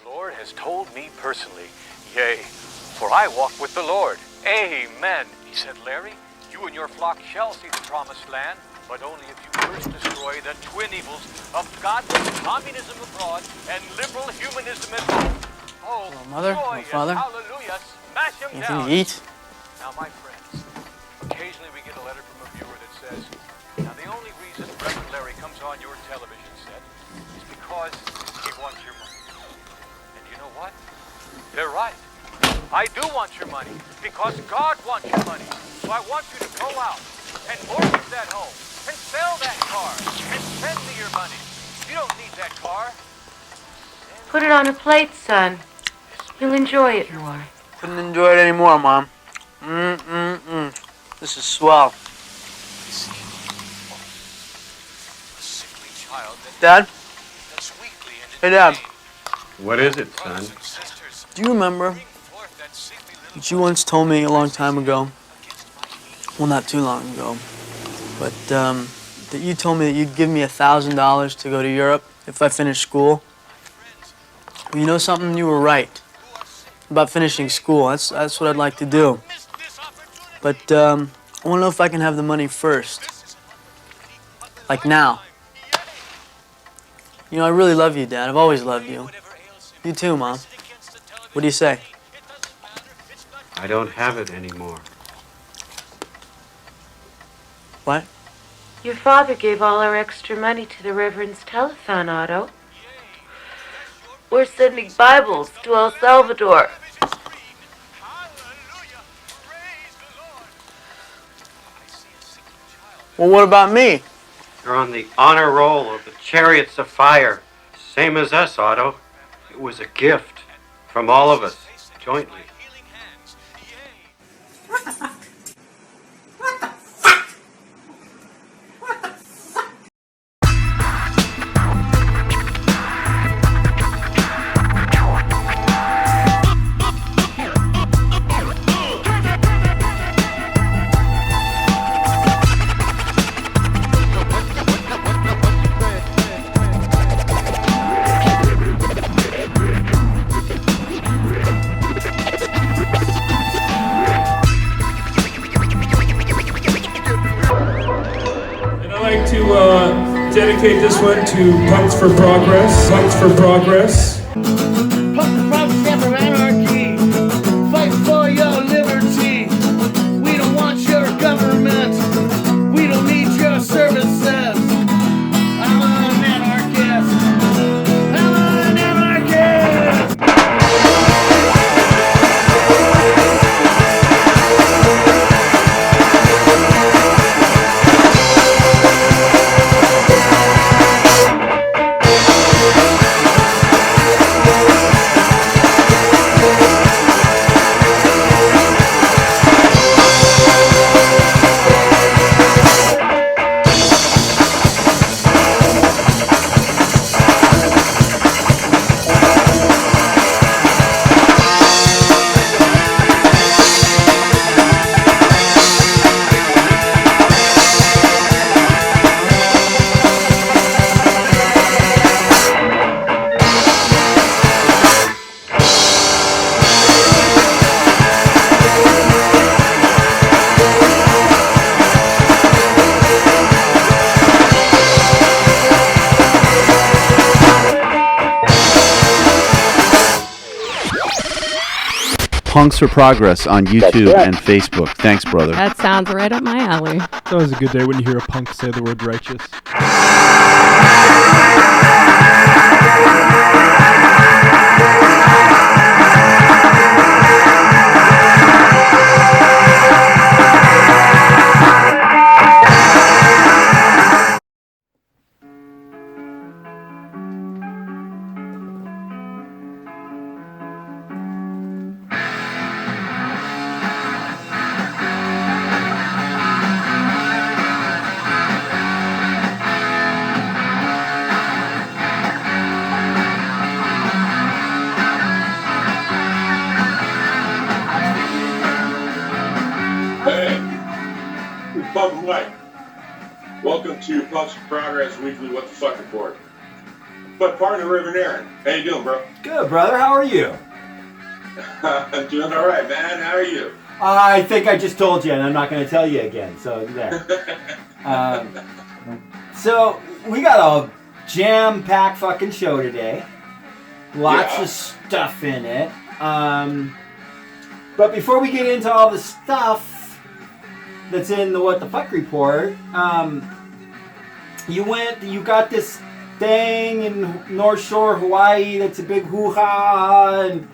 Lord has told me personally, yea, for I walk with the Lord. Amen. He said, Larry, you and your flock shall see the promised land, but only if you first destroy the twin evils of godless communism abroad and liberal humanism at home. Oh, hello, Mother. joy Hello, Father. And hallelujah, smash him Anything down. to eat? Now, my friends, occasionally we get a letter from a viewer that says, now the only reason Reverend Larry comes on your television set is because he wants your money. And you know what? They're right. I do want your money because God wants your money. So I want you to go out and mortgage that home and sell that car and send me your money. You don't need that car. Put it on a plate, son. You'll enjoy it more. Couldn't enjoy it anymore, Mom. This is swell. Dad? Hey, Dad. What is it, son? Do you remember that you once told me a long time ago, well, not too long ago, but that you told me that you'd give me $1,000 to go to Europe if I finished school? Well, you know something? You were right about finishing school. That's what I'd like to do. But I want to know if I can have the money first. Like now. You know, I really love you, Dad. I've always loved you. You too, Mom. What do you say? I don't have it anymore. What? Your father gave all our extra money to the Reverend's telethon, Otto. We're sending Bibles to El Salvador. Well, what about me? You're on the honor roll of the Chariots of Fire. Same as us, Otto. It was a gift from all of us, jointly. Dedicate this one to Punks for Progress. Punks for Progress. Punks for Progress, stand for anarchy. Fight for your liberty. We don't want your government. We don't need your services. I'm an anarchist. I'm an anarchist. Punks for Progress on YouTube and Facebook. Thanks, brother. That sounds right up my alley. That was a good day when you hear a punk say the word righteous. Welcome to Punks for Progress Weekly What the Fuck Report. My partner, Reverend Aaron. How you doing, bro? Good, brother. How are you? I'm doing all right, man. How are you? I think I just told you, and I'm not going to tell you again. So there. So we got a jam-packed fucking show today. Lots of stuff in it. But before we get into all the stuff that's in the What the Fuck report, you got this thing in North Shore, Hawaii that's a big hoo-ha, and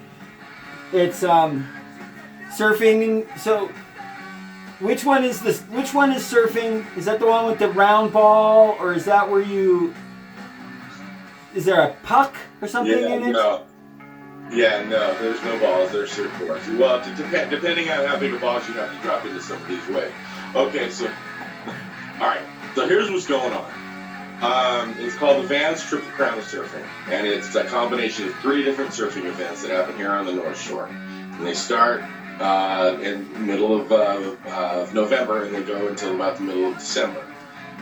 it's surfing. So which one is surfing? Is that the one with the round ball, or is that where is there a puck or something in it? No, there's no balls, there's surfboards. Well, depending on how big a balls you have to drop into somebody's way. Okay, so, alright, so here's what's going on. It's called the Vans Triple Crown of Surfing, and it's a combination of 3 different surfing events that happen here on the North Shore. And they start in the middle of November, and they go until about the middle of December.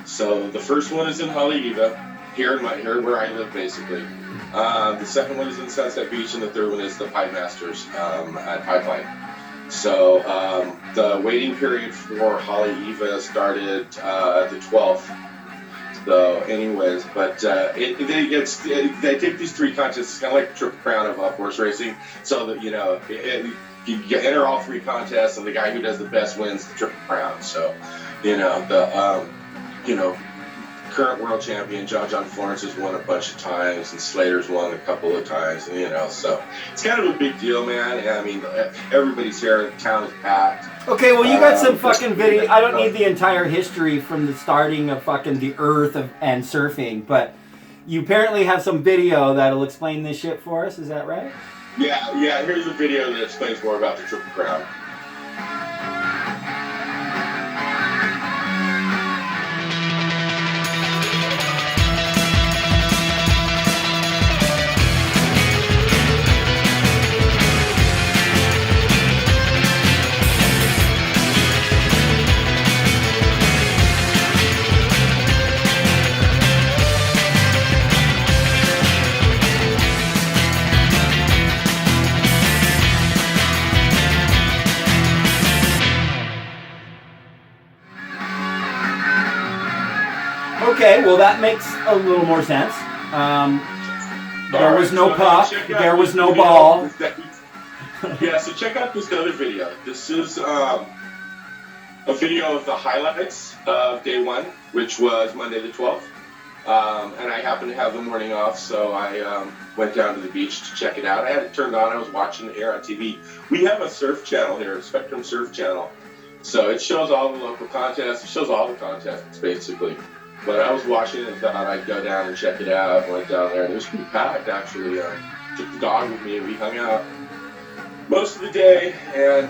So the first one is in Haleiwa, here where I live, basically. The second one is in Sunset Beach, and the third one is the Pipe Masters at Pipeline. So the waiting period for Haleiwa started the 12th. So, anyways, but they take these 3 contests, kind of like the Triple Crown of horse racing, so that you enter all 3 contests, and the guy who does the best wins the Triple Crown. So, current world champion John Florence has won a bunch of times, and Slater's won a couple of times, and so it's kind of a big deal, man. I mean, everybody's here, the town is packed. Okay, well, you got some fucking video. I don't need the entire history from the starting of fucking the earth and surfing, but you apparently have some video that'll explain this shit for us. Is that right? Yeah. Here's a video that explains more about the Triple Crown. Okay, well that makes a little more sense. There was no puck, there was no ball. Yeah, so check out this other video. This is a video of the highlights of day 1, which was Monday the 12th. And I happened to have the morning off, so I went down to the beach to check it out. I had it turned on, I was watching it here on TV. We have a surf channel here, a Spectrum Surf channel. So it shows all the local contests, it shows all the contests, basically. But I was watching it and thought I'd go down and check it out. Went down there, and it was pretty packed, actually. Took the dog with me, and we hung out most of the day and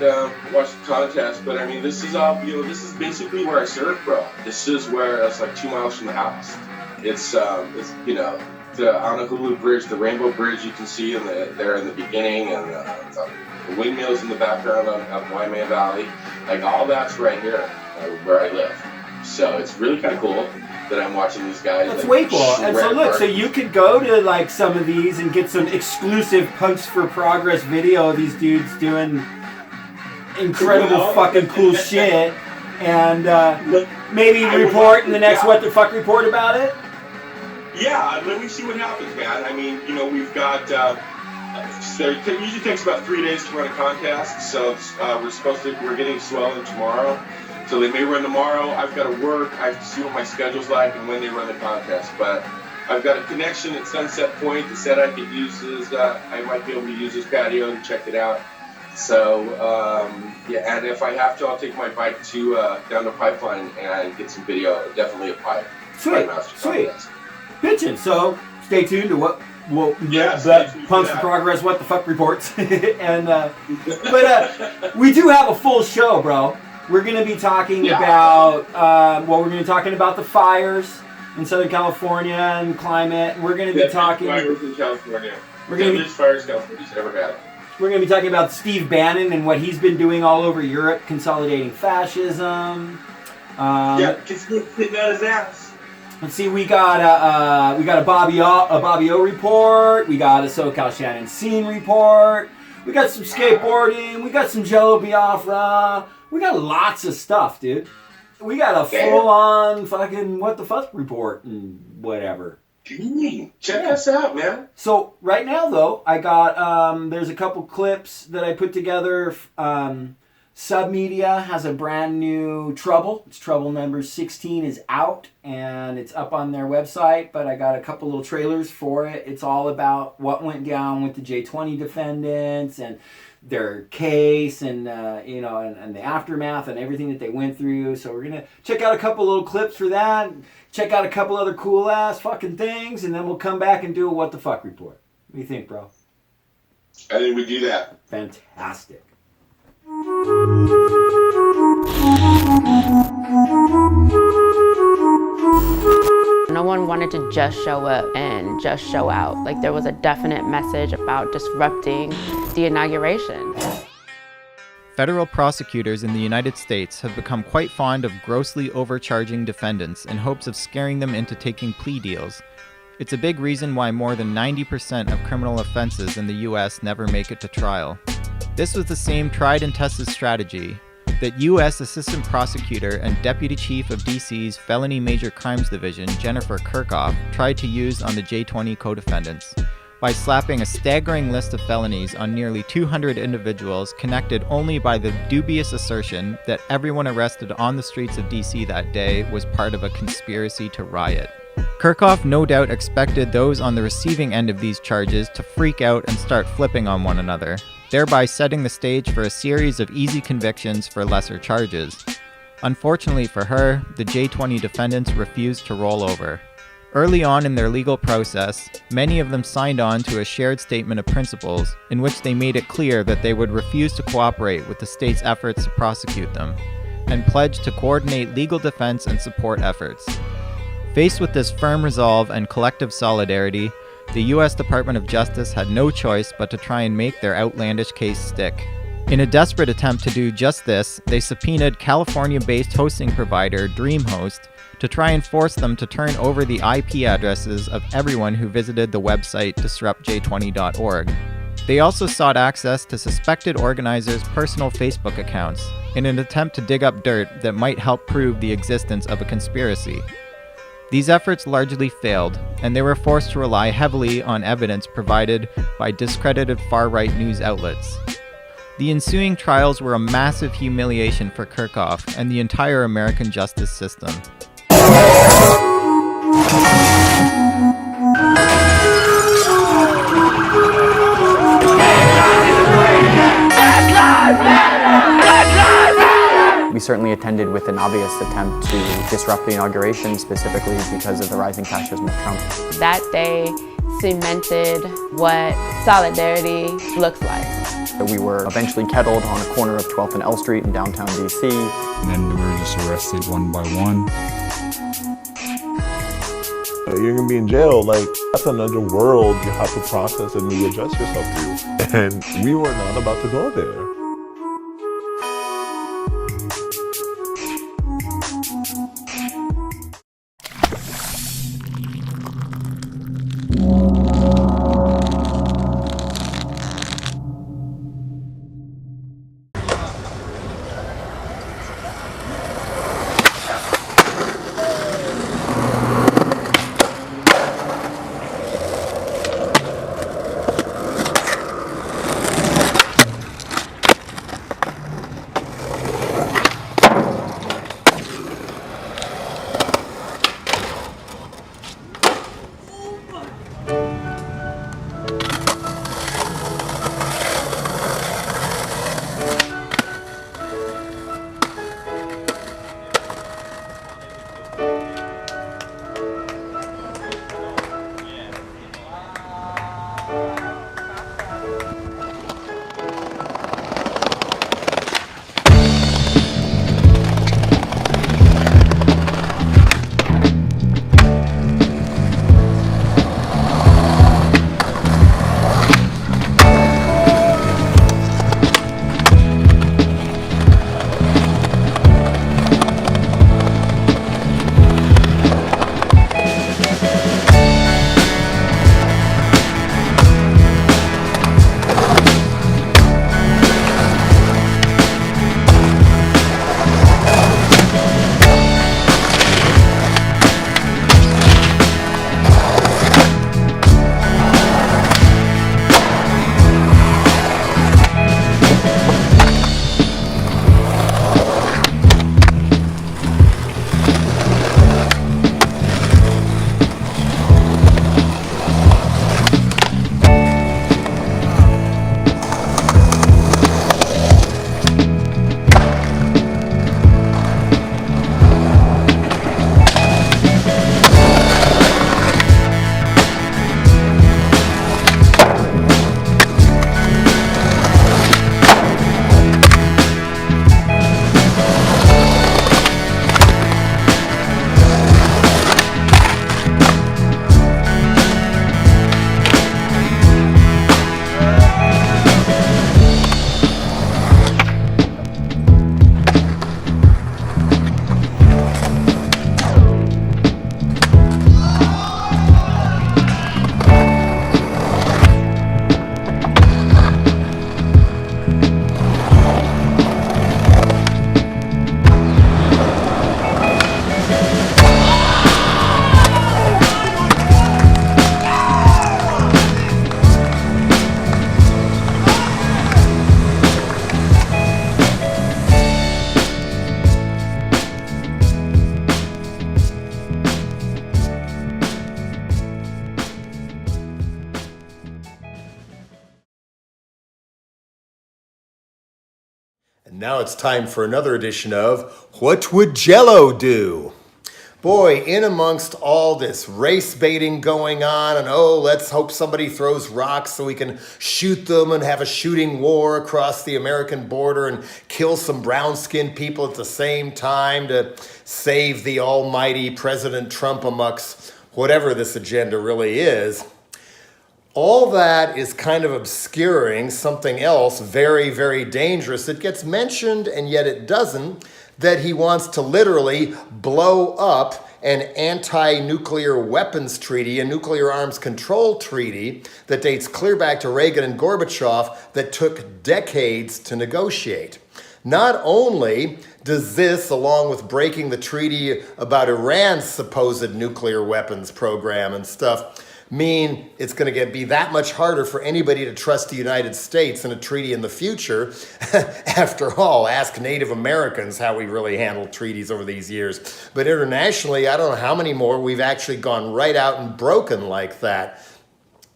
watched the contest. But I mean, this is all, this is basically where I surf, bro. This is where it's like 2 miles from the house. It's the Honolulu Bridge, the Rainbow Bridge you can see there in the beginning, and the windmills in the background on Waimea Valley. Like, all that's right here where I live. So it's really kind of cool that I'm watching these guys. That's way cool. And so look, so you could go to like some of these and get some exclusive Punks for Progress video of these dudes doing incredible fucking cool shit, and maybe report in the next What the Fuck report about it. Yeah, let me see what happens, man. I mean, we've got. So it usually takes about 3 days to run a contest. So we're getting swelling tomorrow. So they may run tomorrow. I've got to work. I have to see what my schedule's like and when they run the contest. But I've got a connection at Sunset Point. The set I could use is I might be able to use this patio and check it out. So yeah, and if I have to, I'll take my bike to down to Pipeline and get some video. Definitely a pipe. Sweet. Bitchin'. So stay tuned to what Punks for Progress What the Fuck reports. And but we do have a full show, bro. We're going to be talking about we're going to be talking about the fires in Southern California and climate. We're going to be talking fires in California. We're going to be fires California's ever had. We're going to be talking about Steve Bannon and what he's been doing all over Europe, consolidating fascism. Yeah, because he was sitting on his ass. Let's see, we got a Bobby O report. We got a So-Cal Shannon Scene Report. We got some skateboarding. We got some Jello Biafra. We got lots of stuff, dude. We got a full-on fucking what the fuck report and whatever. Check us out, man. So right now, though, I got there's a couple clips that I put together. Submedia has a brand new Trouble. It's Trouble number 16 is out, and it's up on their website, but I got a couple little trailers for it. It's all about what went down with the J20 defendants and their case and, and the aftermath and everything that they went through. So we're going to check out a couple little clips for that, check out a couple other cool-ass fucking things, and then we'll come back and do a What the Fuck report. What do you think, bro? I think we do that. Fantastic. No one wanted to just show up and just show out. Like, there was a definite message about disrupting the inauguration. Federal prosecutors in the United States have become quite fond of grossly overcharging defendants in hopes of scaring them into taking plea deals. It's a big reason why more than 90% of criminal offenses in the US never make it to trial. This was the same tried and tested strategy that U.S. Assistant Prosecutor and Deputy Chief of D.C.'s Felony Major Crimes Division, Jennifer Kirchhoff, tried to use on the J20 co-defendants by slapping a staggering list of felonies on nearly 200 individuals connected only by the dubious assertion that everyone arrested on the streets of D.C. that day was part of a conspiracy to riot. Kirchhoff no doubt expected those on the receiving end of these charges to freak out and start flipping on one another, thereby setting the stage for a series of easy convictions for lesser charges. Unfortunately for her, the J20 defendants refused to roll over. Early on in their legal process, many of them signed on to a shared statement of principles in which they made it clear that they would refuse to cooperate with the state's efforts to prosecute them, and pledged to coordinate legal defense and support efforts. Faced with this firm resolve and collective solidarity, the U.S. Department of Justice had no choice but to try and make their outlandish case stick. In a desperate attempt to do just this, they subpoenaed California-based hosting provider DreamHost to try and force them to turn over the IP addresses of everyone who visited the website disruptj20.org. They also sought access to suspected organizers' personal Facebook accounts in an attempt to dig up dirt that might help prove the existence of a conspiracy. These efforts largely failed, and they were forced to rely heavily on evidence provided by discredited far-right news outlets. The ensuing trials were a massive humiliation for Kirchhoff and the entire American justice system. We certainly attended with an obvious attempt to disrupt the inauguration, specifically because of the rising fascism of Trump. That day cemented what solidarity looks like. We were eventually kettled on a corner of 12th and L Street in downtown DC. And then we were just arrested one by one. You're gonna be in jail, like, that's another world you have to process and readjust yourself to. And we were not about to go there. And now it's time for another edition of What Would Jell-O Do? Boy, in amongst all this race baiting going on, and let's hope somebody throws rocks so we can shoot them and have a shooting war across the American border and kill some brown-skinned people at the same time to save the almighty President Trump amongst whatever this agenda really is. All that is kind of obscuring something else very, very dangerous. It gets mentioned and yet it doesn't, that he wants to literally blow up an anti-nuclear weapons treaty, a nuclear arms control treaty that dates clear back to Reagan and Gorbachev that took decades to negotiate. Not only does this, along with breaking the treaty about Iran's supposed nuclear weapons program and stuff, mean it's going to be that much harder for anybody to trust the United States in a treaty in the future. After all, ask Native Americans how we really handled treaties over these years. But internationally, I don't know how many more we've actually gone right out and broken like that.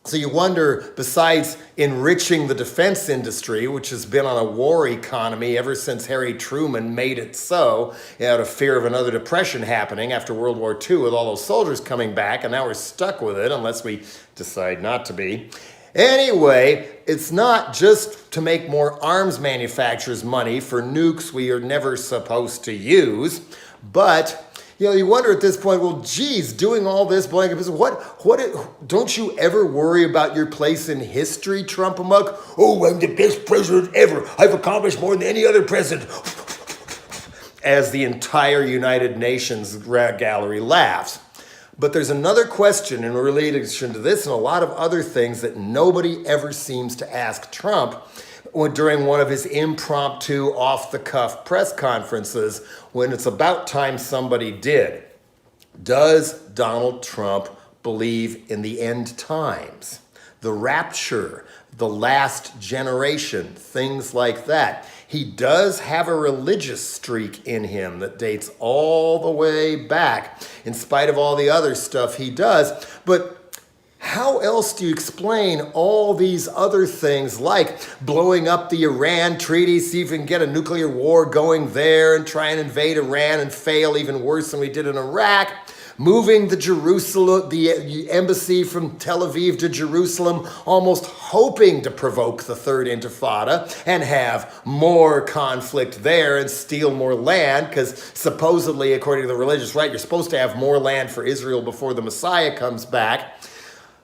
So you wonder, besides enriching the defense industry, which has been on a war economy ever since Harry Truman made it so, out of fear of another depression happening after World War II with all those soldiers coming back, and now we're stuck with it unless we decide not to be. Anyway, it's not just to make more arms manufacturers money for nukes we are never supposed to use, but you wonder at this point, well, geez, doing all this blanket business, don't you ever worry about your place in history, Trump amok? Oh, I'm the best president ever. I've accomplished more than any other president. As the entire United Nations gallery laughs. But there's another question in relation to this and a lot of other things that nobody ever seems to ask Trump during one of his impromptu, off-the-cuff press conferences when it's about time somebody did. Does Donald Trump believe in the end times, the rapture, the last generation, things like that? He does have a religious streak in him that dates all the way back, in spite of all the other stuff he does. But how else do you explain all these other things like blowing up the Iran treaty, see if we can get a nuclear war going there and try and invade Iran and fail even worse than we did in Iraq, moving the embassy from Tel Aviv to Jerusalem, almost hoping to provoke the third intifada and have more conflict there and steal more land, because supposedly, according to the religious right, you're supposed to have more land for Israel before the Messiah comes back.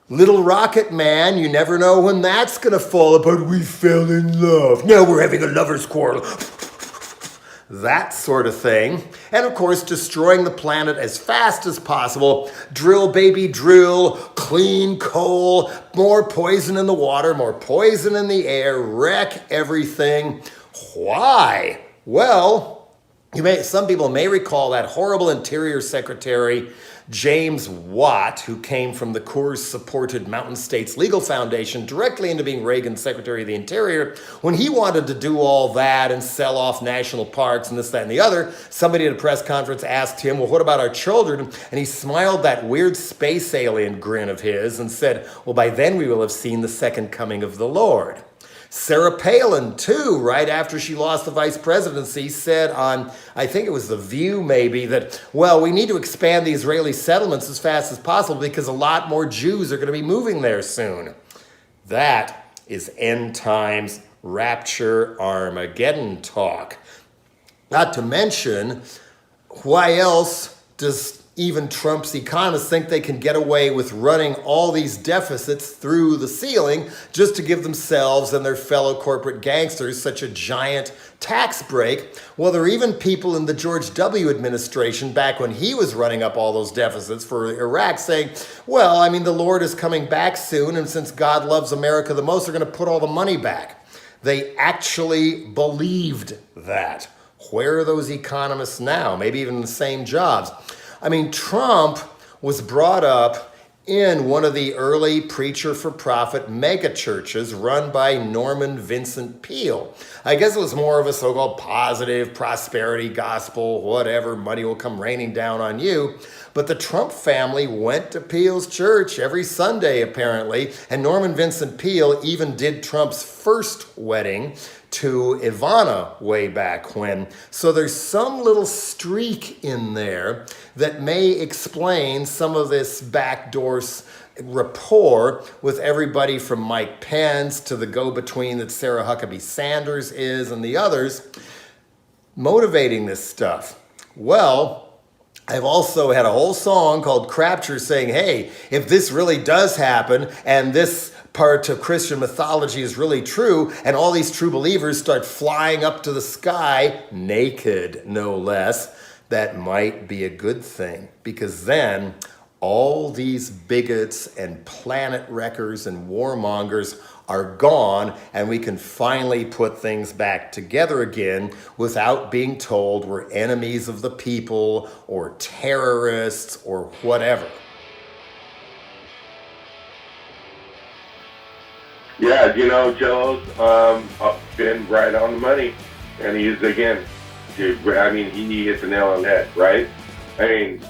Little Rocket Man, you never know when that's going to fall apart. We fell in love. Now we're having a lover's quarrel. That sort of thing. And of course, destroying the planet as fast as possible. Drill, baby, drill. Clean coal. More poison in the water. More poison in the air. Wreck everything. Why? Well, some people may recall that horrible Interior Secretary James Watt, who came from the Coors-supported Mountain States Legal Foundation directly into being Reagan's Secretary of the Interior. When he wanted to do all that and sell off national parks and this, that, and the other, somebody at a press conference asked him, well, what about our children? And he smiled that weird space alien grin of his and said, well, by then we will have seen the second coming of the Lord. Sarah Palin, too, right after she lost the vice presidency, said on, I think it was The View maybe, that, well, we need to expand the Israeli settlements as fast as possible because a lot more Jews are going to be moving there soon. That is end times, rapture, Armageddon talk. Not to mention, why else does even Trump's economists think they can get away with running all these deficits through the ceiling just to give themselves and their fellow corporate gangsters such a giant tax break? Well, there are even people in the George W. administration back when he was running up all those deficits for Iraq saying, well, I mean, the Lord is coming back soon, and since God loves America the most, they're going to put all the money back. They actually believed that. Where are those economists now? Maybe even in the same jobs. I mean, Trump was brought up in one of the early preacher-for-profit megachurches run by Norman Vincent Peale. I guess it was more of a so-called positive prosperity gospel, whatever, money will come raining down on you. But the Trump family went to Peale's church every Sunday, apparently, and Norman Vincent Peale even did Trump's first wedding to Ivana way back when. So there's some little streak in there that may explain some of this backdoor rapport with everybody from Mike Pence to the go-between that Sarah Huckabee Sanders is and the others motivating this stuff. Well, I've also had a whole song called Crapture saying, hey, if this really does happen and this part of Christian mythology is really true and all these true believers start flying up to the sky, naked no less, that might be a good thing, because then all these bigots and planet wreckers and warmongers are gone, and we can finally put things back together again without being told we're enemies of the people or terrorists or whatever. Yeah, Jello's been right on the money, and he's, again, he hit the nail on the head, right? I mean,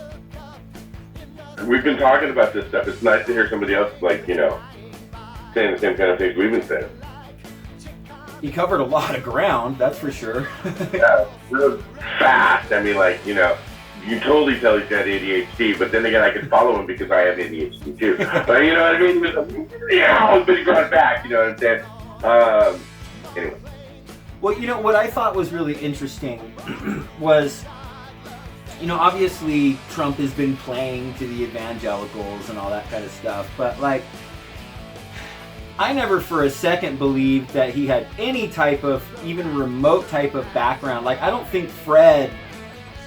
we've been talking about this stuff. It's nice to hear somebody else, saying the same kind of things we've been saying. He covered a lot of ground, that's for sure. Yeah, real fast. You can totally tell he's got ADHD, but then again, I can follow him because I have ADHD too. But you know what I mean? Yeah, but he brought it back, you know what I'm saying? Anyway. Well, what I thought was really interesting was, obviously Trump has been playing to the evangelicals and all that kind of stuff, but I never for a second believed that he had any type of, even remote type of background. I don't think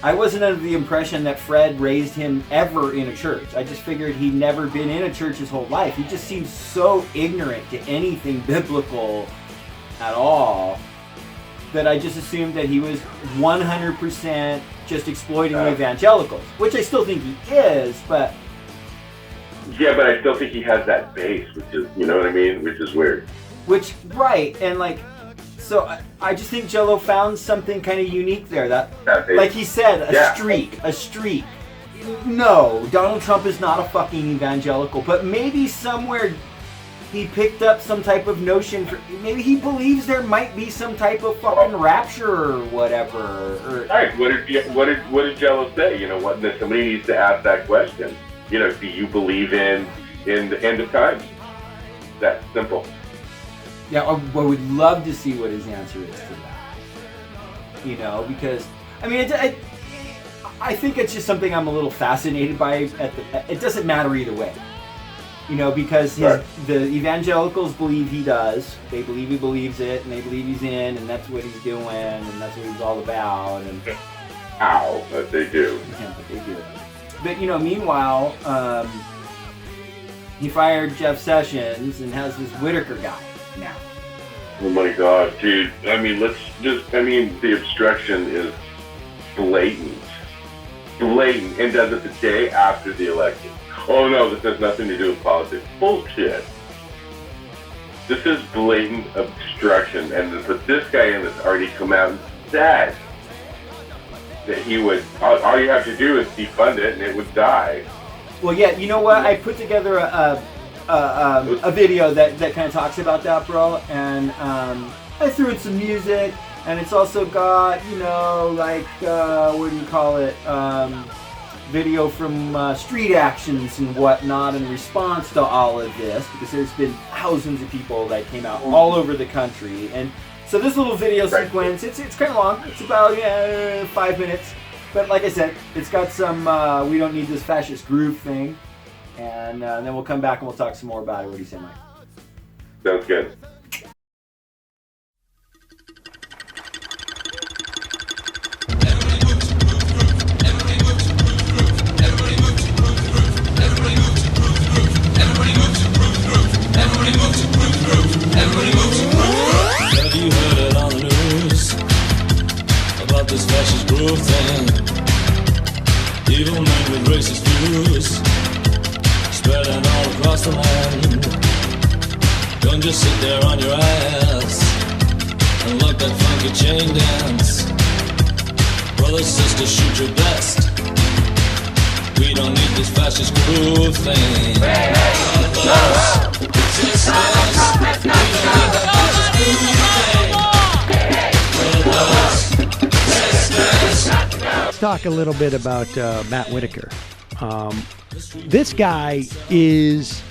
I wasn't under the impression that Fred raised him ever in a church. I just figured he'd never been in a church his whole life. He just seems so ignorant to anything biblical at all that I just assumed that he was 100% just exploiting the evangelicals, which I still think he is, but... Yeah, but I still think he has that base, which is, you know what I mean? Which is weird. Right, and so I just think Jello found something kind of unique there. That, like he said, a streak. No, Donald Trump is not a fucking evangelical, but maybe somewhere he picked up some type of notion. Maybe he believes there might be some type of fucking rapture or whatever. Right. What did Jello say? Somebody needs to ask that question. Do you believe in the end of time? That's simple. Yeah, I would love to see what his answer is to that. Because, I think it's just something I'm a little fascinated by. It doesn't matter either way. Because the evangelicals believe he does. They believe he believes it, and they believe he's in, and that's what he's doing, and that's what he's all about. And but they do. Yeah, they do. But, meanwhile, he fired Jeff Sessions and has this Whitaker guy now. Oh my God, dude. The obstruction is blatant. And does it the day after the election. Oh no, this has nothing to do with politics. Bullshit. This is blatant obstruction, and to put this guy in that's already come out and said that he would, all you have to do is defund it and it would die. Well, yeah, you know what? I put together a video that kind of talks about that, bro, and I threw in some music, and it's also got, what do you call it, video from street actions and whatnot in response to all of this, because there's been thousands of people that came out all over the country, and so this little video sequence, it's kind of long, it's about 5 minutes, but like I said, it's got some we don't need this fascist groove thing, and then we'll come back and we'll talk some more about it. What do you say, Mike? Sounds good. Have you heard it on the news about this fascist groove thing? Evil men with racist views spreading all across the land. Don't just sit there on your ass and like that funky chain dance. Brother, sister, shoot your best. We don't need this fascist groove thing. Brothers, sisters, we don't need that fascist groove thing. talk a little bit about Matt Whitaker. This guy is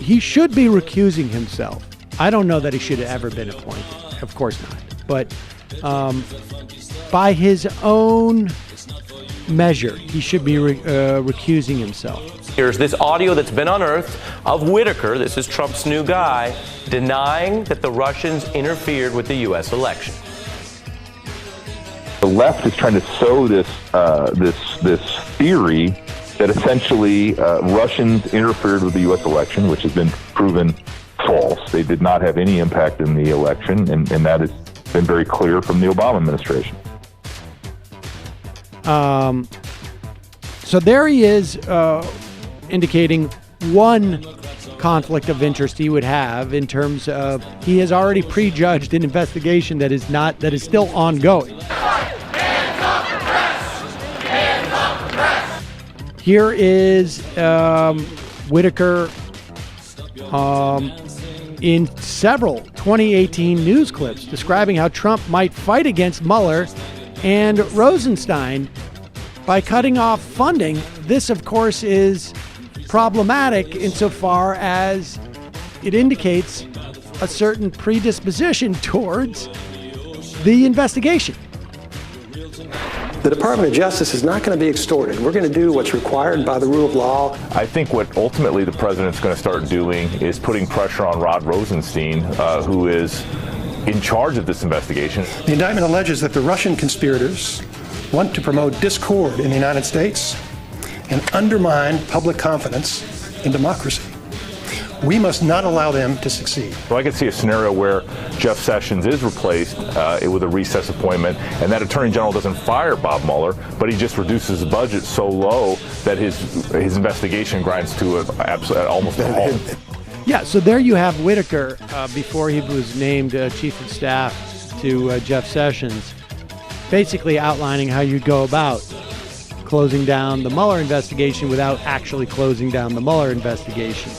he should be recusing himself. I don't know that he should have ever been appointed. Of course not. But by his own measure, he should be recusing himself. Here's this audio that's been unearthed of Whitaker, this is Trump's new guy, denying that the Russians interfered with the U.S. election. The left is trying to sow this theory that essentially Russians interfered with the U.S. election, which has been proven false. They did not have any impact in the election, and that has been very clear from the Obama administration. So there he is, indicating one conflict of interest he would have in terms of he has already prejudged an investigation that is still ongoing. Here is Whitaker in several 2018 news clips describing how Trump might fight against Mueller and Rosenstein by cutting off funding. This, of course, is problematic insofar as it indicates a certain predisposition towards the investigation. The Department of Justice is not going to be extorted. We're going to do what's required by the rule of law. I think what ultimately the president's going to start doing is putting pressure on Rod Rosenstein, who is in charge of this investigation. The indictment alleges that the Russian conspirators want to promote discord in the United States and undermine public confidence in democracy. We must not allow them to succeed. So I could see a scenario where Jeff Sessions is replaced with a recess appointment, and that Attorney General doesn't fire Bob Mueller, but he just reduces the budget so low that his investigation grinds to almost a halt. Yeah, so there you have Whitaker before he was named Chief of Staff to Jeff Sessions, basically outlining how you go about closing down the Mueller investigation without actually closing down the Mueller investigation.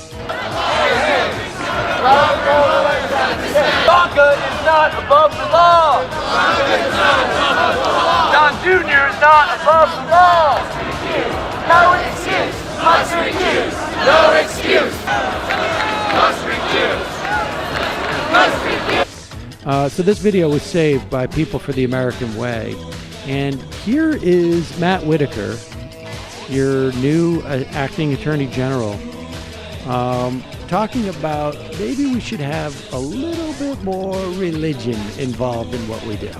Vodka is not above the law. Don Jr. is not above the law. No excuse. Must recuse. No excuse. Must recuse. Must recuse. So this video was saved by People for the American Way. And here is Matt Whitaker, your new acting Attorney General, talking about maybe we should have a little bit more religion involved in what we do.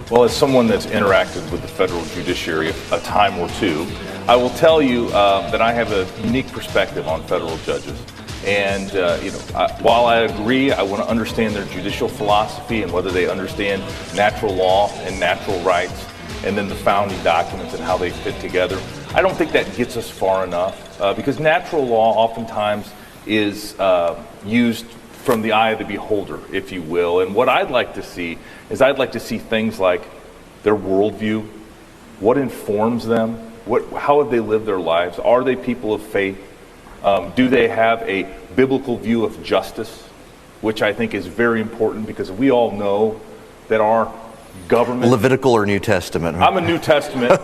Well, as someone that's interacted with the federal judiciary a time or two, I will tell you that I have a unique perspective on federal judges. And while I agree, I want to understand their judicial philosophy and whether they understand natural law and natural rights, and then the founding documents and how they fit together. I don't think that gets us far enough because natural law oftentimes is used from the eye of the beholder, if you will. And what I'd like to see is things like their worldview, what informs them, how have they lived their lives, are they people of faith, do they have a biblical view of justice, which I think is very important because we all know that our government... Levitical or New Testament? Huh? I'm a New Testament.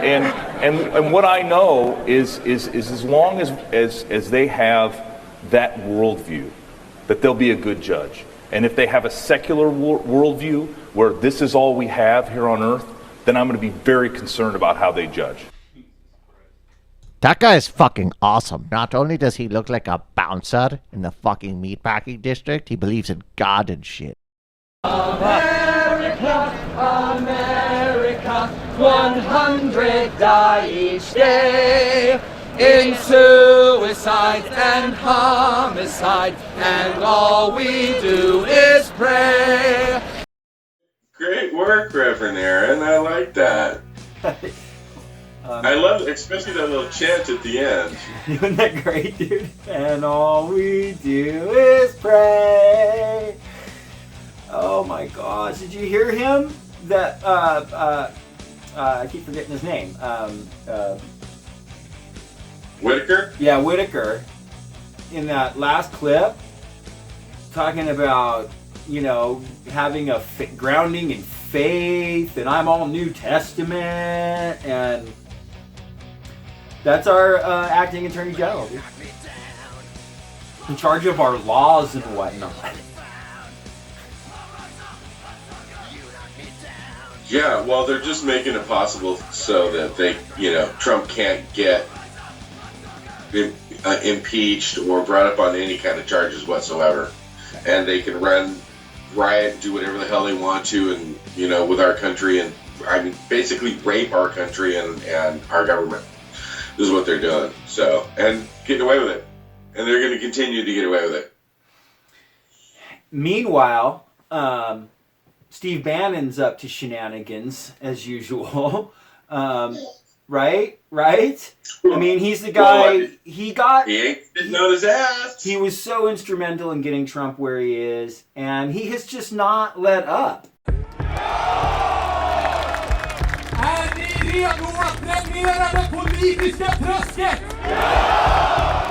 And what I know is as long as they have that worldview, that they'll be a good judge. And if they have a secular worldview where this is all we have here on earth, then I'm going to be very concerned about how they judge. That guy is fucking awesome. Not only does he look like a bouncer in the fucking meatpacking district, he believes in God and shit. America, America, 100 die each day in suicide and homicide, and all we do is pray. Great work, Reverend Aaron. I like that. I love, especially that little chant at the end. Isn't that great, dude? And all we do is pray. Oh my gosh, did you hear him? That, I keep forgetting his name. Whitaker? Yeah, Whitaker. In that last clip, talking about having a grounding in faith, and I'm all New Testament, and that's our acting attorney general, dude. In charge of our laws and whatnot. Yeah, well, they're just making it possible so that they, Trump can't get impeached or brought up on any kind of charges whatsoever. And they can riot, do whatever the hell they want to, and, with our country, and, basically rape our country and our government. This is what they're doing. So, and getting away with it. And they're going to continue to get away with it. Meanwhile, Steve Bannon's up to shenanigans as usual, right? I mean, he's the guy. He ain't sitting on his ass. He was so instrumental in getting Trump where he is, and he has just not let up. Är ni redo att reglera den politiska tröskeln?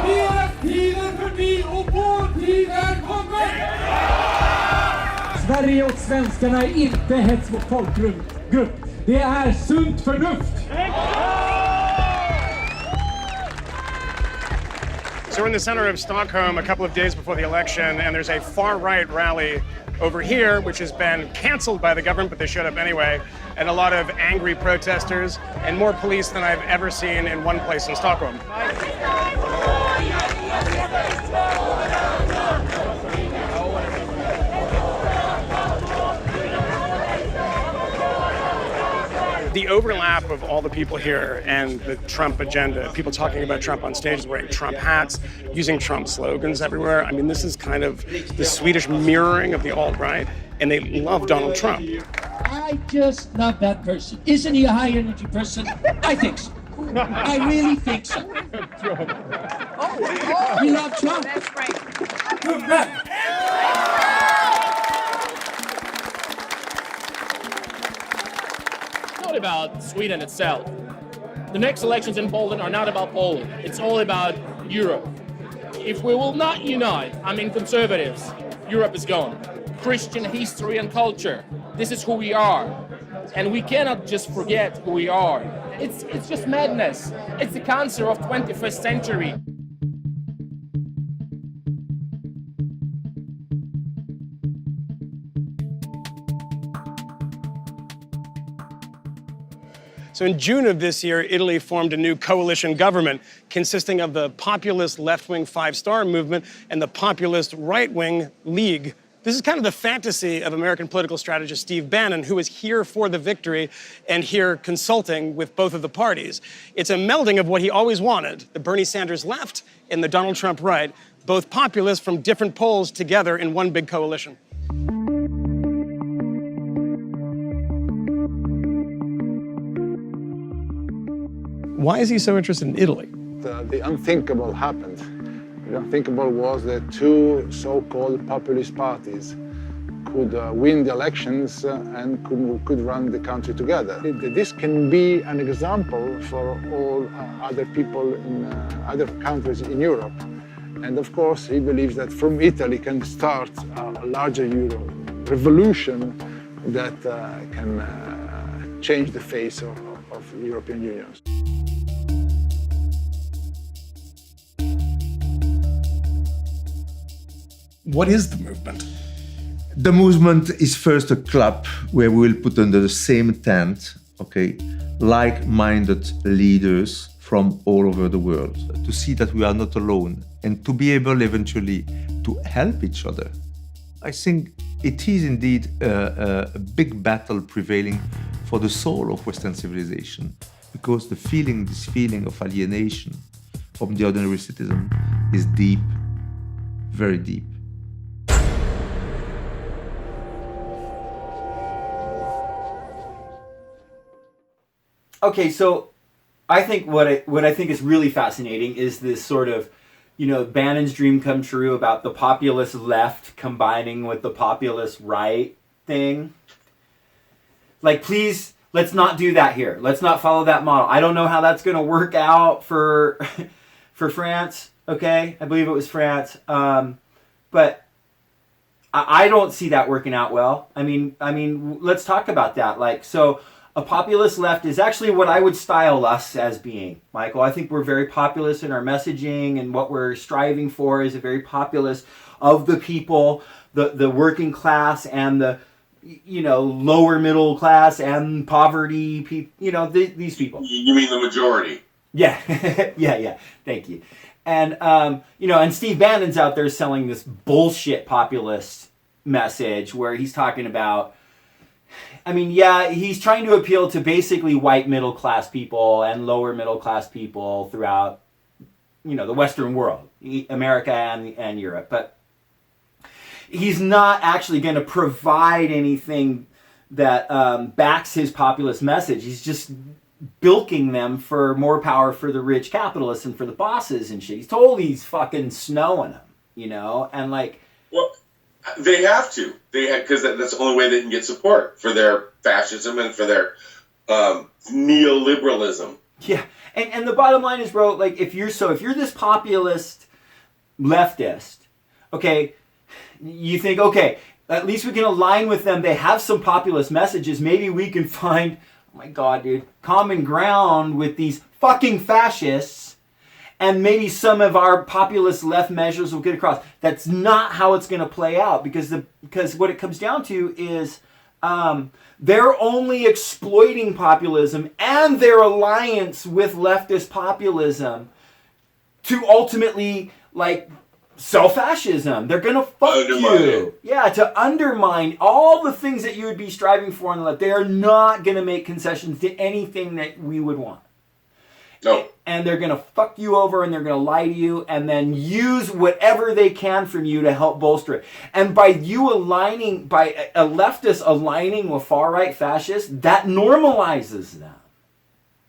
Deras tid är förbi och vår tid är kommen! Sverige och svenskarna är inte hets mot folkgrupp. Det är sunt förnuft. So we're in the center of Stockholm a couple of days before the election, and there's a far-right rally over here, which has been canceled by the government, but they showed up anyway, and a lot of angry protesters, and more police than I've ever seen in one place in Stockholm. The overlap of all the people here and the Trump agenda, people talking about Trump on stages, wearing Trump hats, using Trump slogans everywhere. I mean, this is kind of the Swedish mirroring of the alt-right, and they love Donald Trump. I just love that person. Isn't he a high-energy person? I think so. I really think so. You love Trump? That's right. Not about Sweden itself. The next elections in Poland are not about Poland. It's all about Europe. If we will not unite, conservatives, Europe is gone. Christian history and culture, this is who we are. And we cannot just forget who we are. It's just madness. It's the cancer of 21st century. So in June of this year, Italy formed a new coalition government consisting of the populist left-wing Five Star Movement and the populist right-wing League. This is kind of the fantasy of American political strategist Steve Bannon, who is here for the victory and here consulting with both of the parties. It's a melding of what he always wanted, the Bernie Sanders left and the Donald Trump right, both populists from different poles together in one big coalition. Why is he so interested in Italy? The unthinkable happened. The unthinkable was that two so-called populist parties could win the elections and could run the country together. This can be an example for all other people in other countries in Europe. And of course, he believes that from Italy can start a larger Euro revolution that can change the face of the European Union. What is the movement? The movement is first a club where we will put under the same tent, like-minded leaders from all over the world, to see that we are not alone and to be able eventually to help each other. I think it is indeed a big battle prevailing for the soul of Western civilization, because this feeling of alienation from the ordinary citizen is deep, very deep. Okay, so I think what I think is really fascinating is this sort of, Bannon's dream come true about the populist left combining with the populist right thing. Like, please, let's not do that here. Let's not follow that model. I don't know how that's going to work out for France, okay? I believe it was France. But I don't see that working out well. I mean, let's talk about that. Like, so a populist left is actually what I would style us as being, Michael. I think we're very populist in our messaging, and what we're striving for is a very populist of the people, the working class and the, you know, lower middle class and poverty people, you know, these people. You mean the majority? Yeah. yeah. Thank you. And, you know, and Steve Bannon's out there selling this bullshit populist message where he's talking about, I mean, yeah, he's trying to appeal to basically white middle class people and lower middle class people throughout, you know, the Western world, America and Europe. But he's not actually going to provide anything that backs his populist message. He's just bilking them for more power for the rich capitalists and for the bosses and shit. He's totally fucking snowing them, you know, and like. Well, they have to. Because that's the only way they can get support for their fascism and for their neoliberalism. Yeah, and the bottom line is, bro, like if you're this populist leftist, okay, you think, okay, at least we can align with them. They have some populist messages. Maybe we can find, oh my God, dude, common ground with these fucking fascists, and maybe some of our populist left measures will get across. That's not how it's going to play out, because what it comes down to is they're only exploiting populism and their alliance with leftist populism to ultimately like sell fascism. They're going to fuck you. Yeah, to undermine all the things that you would be striving for on the left. They are not going to make concessions to anything that we would want. No. And they're going to fuck you over, and they're going to lie to you, and then use whatever they can from you to help bolster it. And by a leftist aligning with far-right fascists, that normalizes them.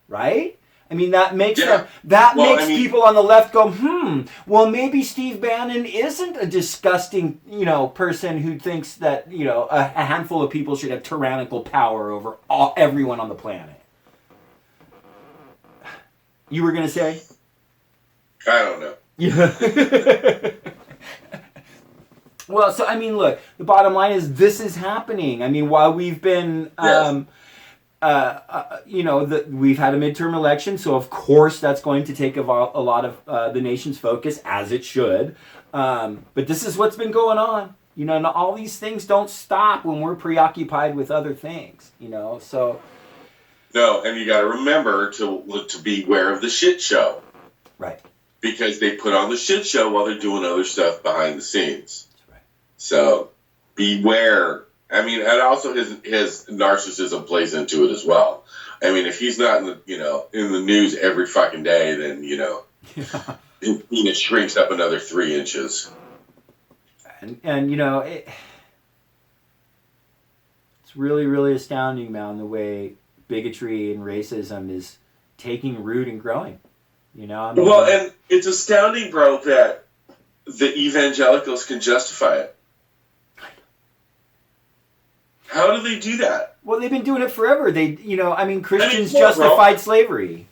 Right? I mean, that makes people on the left go, well, maybe Steve Bannon isn't a disgusting, you know, person who thinks that, you know, a handful of people should have tyrannical power over everyone on the planet. You were going to say? I don't know. Yeah. Well, so, I mean, look, the bottom line is this is happening. I mean, while we've been, you know, we've had a midterm election, so of course that's going to take a lot of the nation's focus, as it should. But this is what's been going on. You know, and all these things don't stop when we're preoccupied with other things, you know, so... No, and you got to remember to beware of the shit show. Right. Because they put on the shit show while they're doing other stuff behind the scenes. That's right. So beware. I mean, and also his narcissism plays into it as well. I mean, if he's not in the news every fucking day, then you know, his penis shrinks up another 3 inches. And you know, it's really, really astounding, man, the way bigotry and racism is taking root and growing. You know, I mean, well, and it's astounding, bro, that the evangelicals can justify it. How do they do that? Well, they've been doing it forever. Christians justified slavery.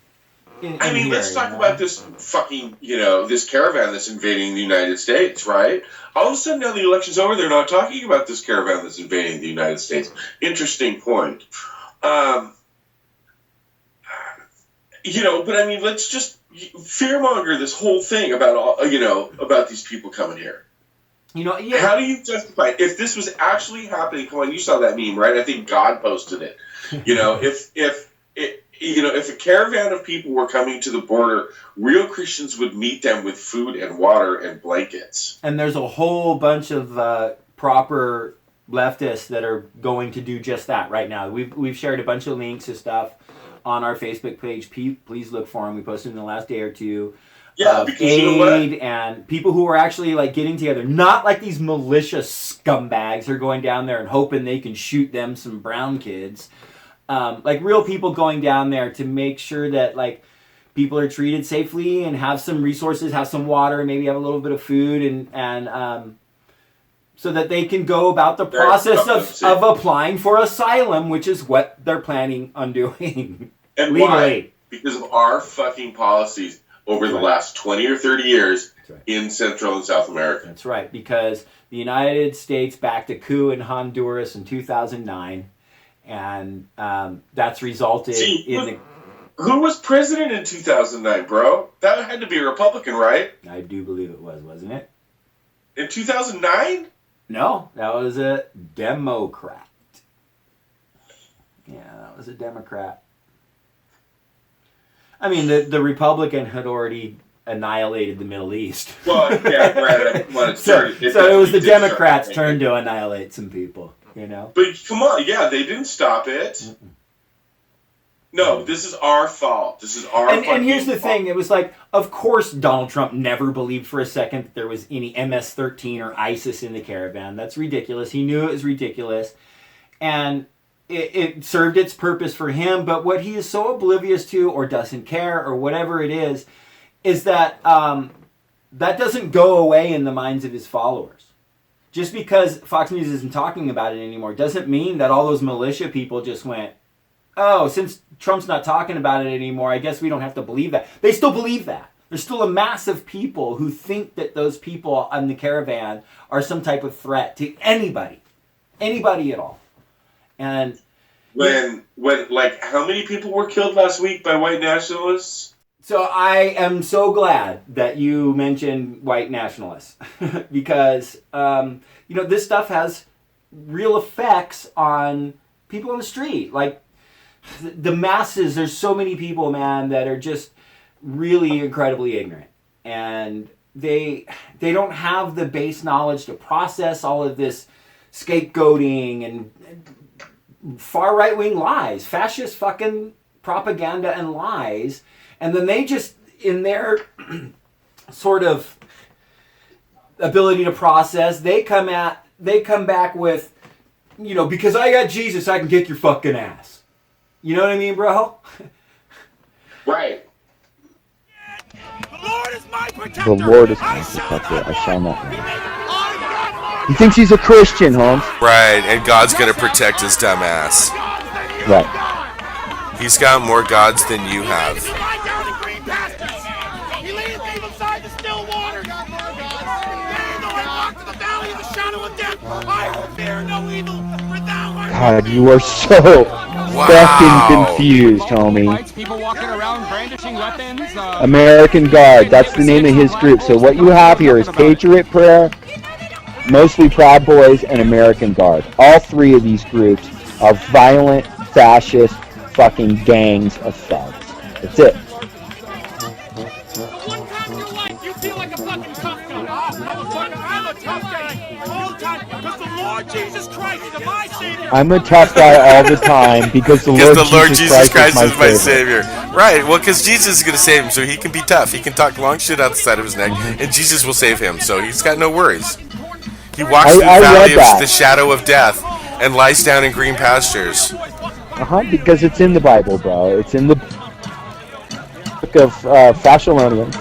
Let's talk about this fucking, this caravan that's invading the United States, right? All of a sudden, now the election's over, they're not talking about this caravan that's invading the United States. Interesting point. But I mean, let's just fearmonger this whole thing about about these people coming here. How do you justify it? If this was actually happening? Come on, you saw that meme, right? I think God posted it. If a caravan of people were coming to the border, real Christians would meet them with food and water and blankets. And there's a whole bunch of proper leftists that are going to do just that right now. We've shared a bunch of links and stuff on our Facebook page. Please look for them. We posted in the last day or two. Yeah, because aid and people who are actually like getting together, not like these malicious scumbags are going down there and hoping they can shoot them some brown kids. Like real people going down there to make sure that like people are treated safely and have some resources, have some water, and maybe have a little bit of food and so that they can go about the process of applying for asylum, which is what they're planning on doing. And legally. Why? Because of our fucking policies over the last 20 or 30 years in Central and South America. That's right, because the United States backed a coup in Honduras in 2009, and that's resulted in the... Who was president in 2009, bro? That had to be a Republican, right? I do believe it was, wasn't it? In 2009? No, that was a Democrat. Yeah, that was a Democrat. I mean, the Republican had already annihilated the Middle East. Well, yeah, right. So it was the Democrats' turn to annihilate some people, you know? But come on, yeah, they didn't stop it. No, this is our fault. This is our fault. And here's the thing. It was like, of course Donald Trump never believed for a second that there was any MS-13 or ISIS in the caravan. That's ridiculous. He knew it was ridiculous. And it served its purpose for him. But what he is so oblivious to or doesn't care or whatever it is that that doesn't go away in the minds of his followers. Just because Fox News isn't talking about it anymore doesn't mean that all those militia people just went, oh, since Trump's not talking about it anymore, I guess we don't have to believe that. They still believe that. There's still a mass of people who think that those people on the caravan are some type of threat to anybody at all. And when like, how many people were killed last week by white nationalists? So I am so glad that you mentioned white nationalists because this stuff has real effects on people on the street. Like, the masses, there's so many people, man, that are just really incredibly ignorant. And they don't have the base knowledge to process all of this scapegoating and far right-wing lies, fascist fucking propaganda and lies. And then they just, in their sort of ability to process, they come back with, because I got Jesus, I can kick your fucking ass. You know what I mean, bro? Right. The Lord is my protector, I shall not fear. He thinks he's a Christian, Holmes. Right, and God's gonna protect his dumb ass. Right. He's got more gods than you have. He leads me beside the still water. Yea, though I walk to the valley of the shadow of death, I will fear no evil, for thou art God, you are so fucking confused, homie. People walking around brandishing weapons. American Guard, that's the name of his group. So what you have here is Patriot Prayer, mostly Proud Boys, and American Guard. All three of these groups are violent, fascist, fucking gangs of thugs. That's it. You feel like a fucking tough guy. I'm a tough guy all the time because the Lord Jesus Christ is my Savior. I'm a tough guy all the time because the Lord Jesus Christ is my Savior. Right, well, because Jesus is going to save him, so he can be tough. He can talk long shit out the side of his neck, and Jesus will save him, so he's got no worries. He walks through the valley of the shadow of death and lies down in green pastures. Because it's in the Bible, bro. It's in the book of Thessalonians,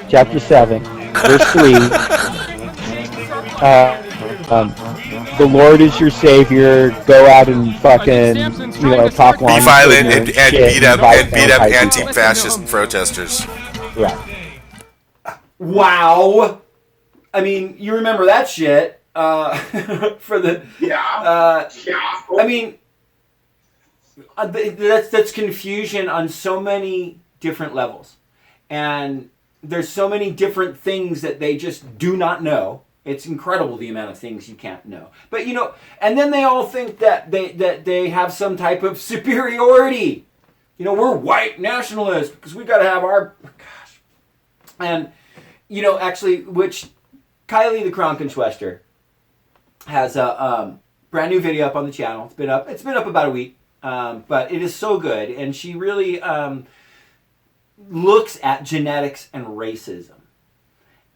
chapter 7, verse 3. The Lord is your Savior. Go out and fucking, talk long. Be violent and beat up anti-fascist protesters. Right. Wow. I mean, you remember that shit. For the I mean, that's confusion on so many different levels, and there's so many different things that they just do not know. It's incredible the amount of things you can't know. But and then they all think that they have some type of superiority. We're white nationalists because we got to have our and actually, which Kylie the Krankenschwester has a brand new video up on the channel. It's been up about a week, but it is so good, and she really looks at genetics and racism.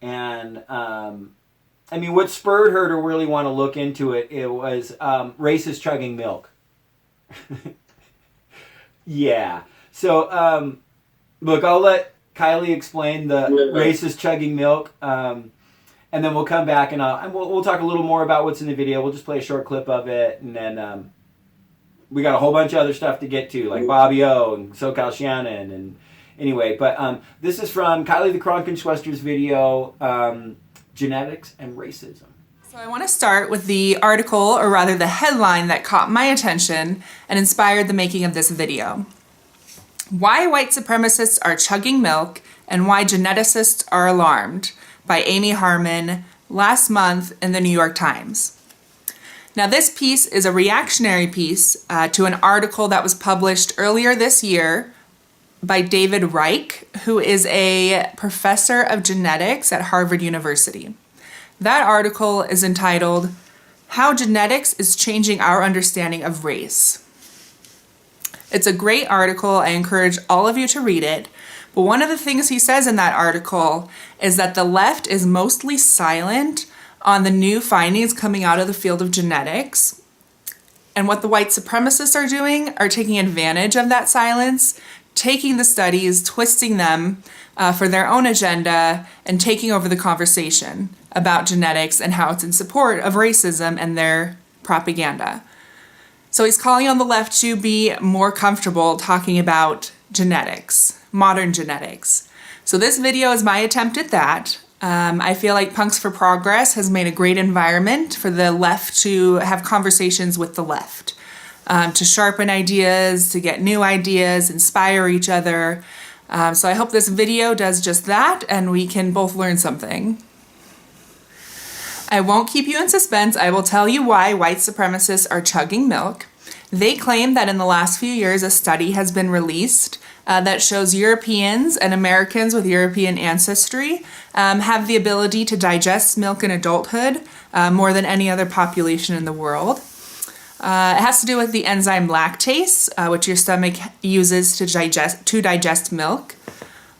And I mean, what spurred her to really want to look into it was racist chugging milk. Yeah. So look, I'll let Kylie explain the racist chugging milk. And then we'll come back and we'll talk a little more about what's in the video. We'll just play a short clip of it, and then we got a whole bunch of other stuff to get to, like Bobby O and So-Cal Shannon Anyway, but this is from Kylie the Kronkenschwester's video, Genetics and Racism. So I want to start with the article, or rather the headline that caught my attention and inspired the making of this video. Why White Supremacists Are Chugging Milk and Why Geneticists Are Alarmed by Amy Harmon last month in the New York Times. Now this piece is a reactionary piece to an article that was published earlier this year by David Reich, who is a professor of genetics at Harvard University. That article is entitled, How Genetics is Changing Our Understanding of Race. It's a great article. I encourage all of you to read it. But one of the things he says in that article is that the left is mostly silent on the new findings coming out of the field of genetics. And what the white supremacists are doing are taking advantage of that silence, taking the studies, twisting them for their own agenda, and taking over the conversation about genetics and how it's in support of racism and their propaganda. So he's calling on the left to be more comfortable talking about genetics, modern genetics. So this video is my attempt at that. I feel like Punks for Progress has made a great environment for the left to have conversations with the left, to sharpen ideas, to get new ideas, inspire each other. So I hope this video does just that and we can both learn something. I won't keep you in suspense. I will tell you why white supremacists are chugging milk. They claim that in the last few years, a study has been released that shows Europeans and Americans with European ancestry have the ability to digest milk in adulthood more than any other population in the world. It has to do with the enzyme lactase, which your stomach uses to digest milk.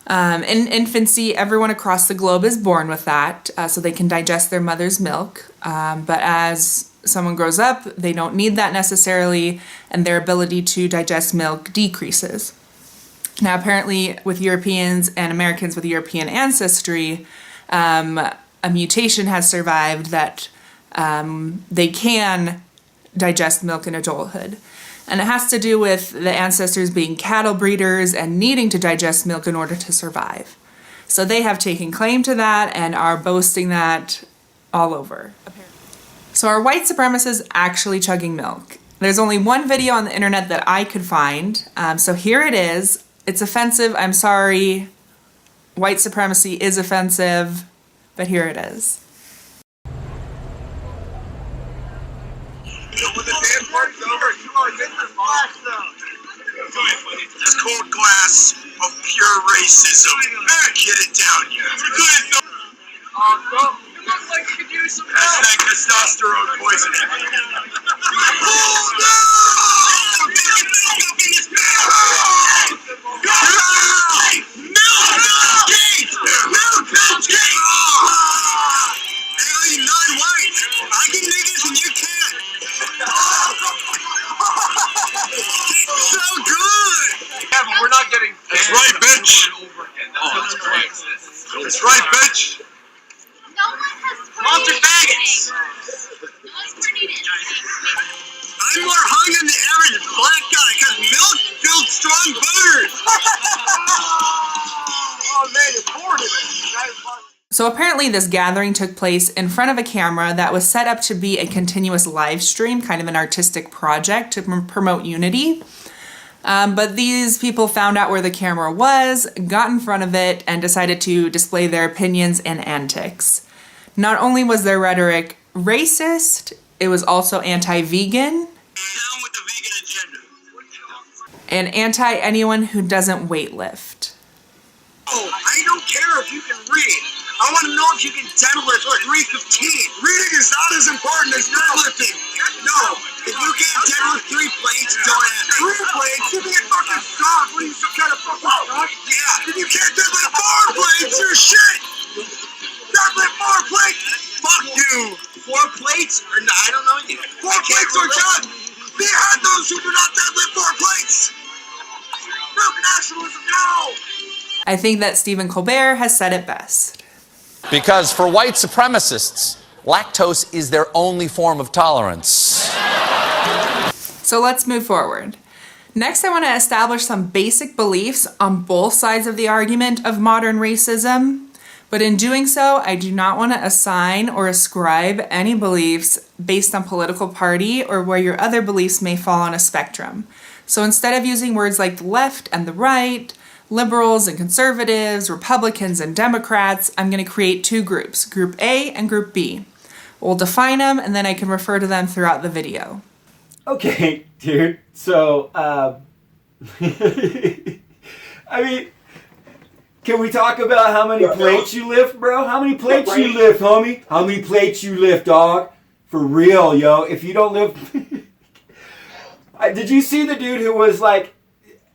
In infancy, everyone across the globe is born with that, so they can digest their mother's milk. But as someone grows up, they don't need that necessarily, and their ability to digest milk decreases. Now, apparently, with Europeans and Americans with European ancestry, a mutation has survived that they can digest milk in adulthood. And it has to do with the ancestors being cattle breeders and needing to digest milk in order to survive. So they have taken claim to that and are boasting that all over. So are white supremacists actually chugging milk? There's only one video on the internet that I could find. So here it is. It's offensive. I'm sorry. White supremacy is offensive, but here it is. When the damn party's over, you are in the flash zone. This cold glass of pure racism. Get it down, you. You look like you could use some help. Hashtag testosterone poisoning. Oh no! We're not getting. That's right, bitch. That's right, bitch. Walter faggots. I'm more hung than the average black guy because milk builds strong bones. Oh man, you're born in it. So apparently this gathering took place in front of a camera that was set up to be a continuous live stream, kind of an artistic project to promote unity. But these people found out where the camera was, got in front of it, and decided to display their opinions and antics. Not only was their rhetoric racist, it was also anti-vegan and anti-anyone who doesn't weightlift. Oh, I don't care if you can read. I want to know if you can deadlift like 315. Reading is not as important as deadlifting. No, if you can't deadlift 3 plates, don't ask me. 3 plates? You can get fucking soft. What are you, some kind of fucking rock? Yeah, if you can't deadlift 4 plates, you're shit. Deadlift 4 plates? Fuck you. 4 plates? Or no, I don't know you. 4 plates are done. Behead those who do not deadlift 4 plates. Milk nationalism, no. I think that Stephen Colbert has said it best. Because for white supremacists, lactose is their only form of tolerance. So let's move forward. Next, I want to establish some basic beliefs on both sides of the argument of modern racism. But in doing so, I do not want to assign or ascribe any beliefs based on political party or where your other beliefs may fall on a spectrum. So instead of using words like the left and the right, liberals and conservatives, Republicans and Democrats, I'm going to create two groups, Group A and Group B. We'll define them and then I can refer to them throughout the video. Okay, dude. So, I mean, can we talk about how many plates you lift, bro? How many plates you lift, homie? How many plates you lift, dog? For real, yo. If you don't lift... Did you see the dude who was like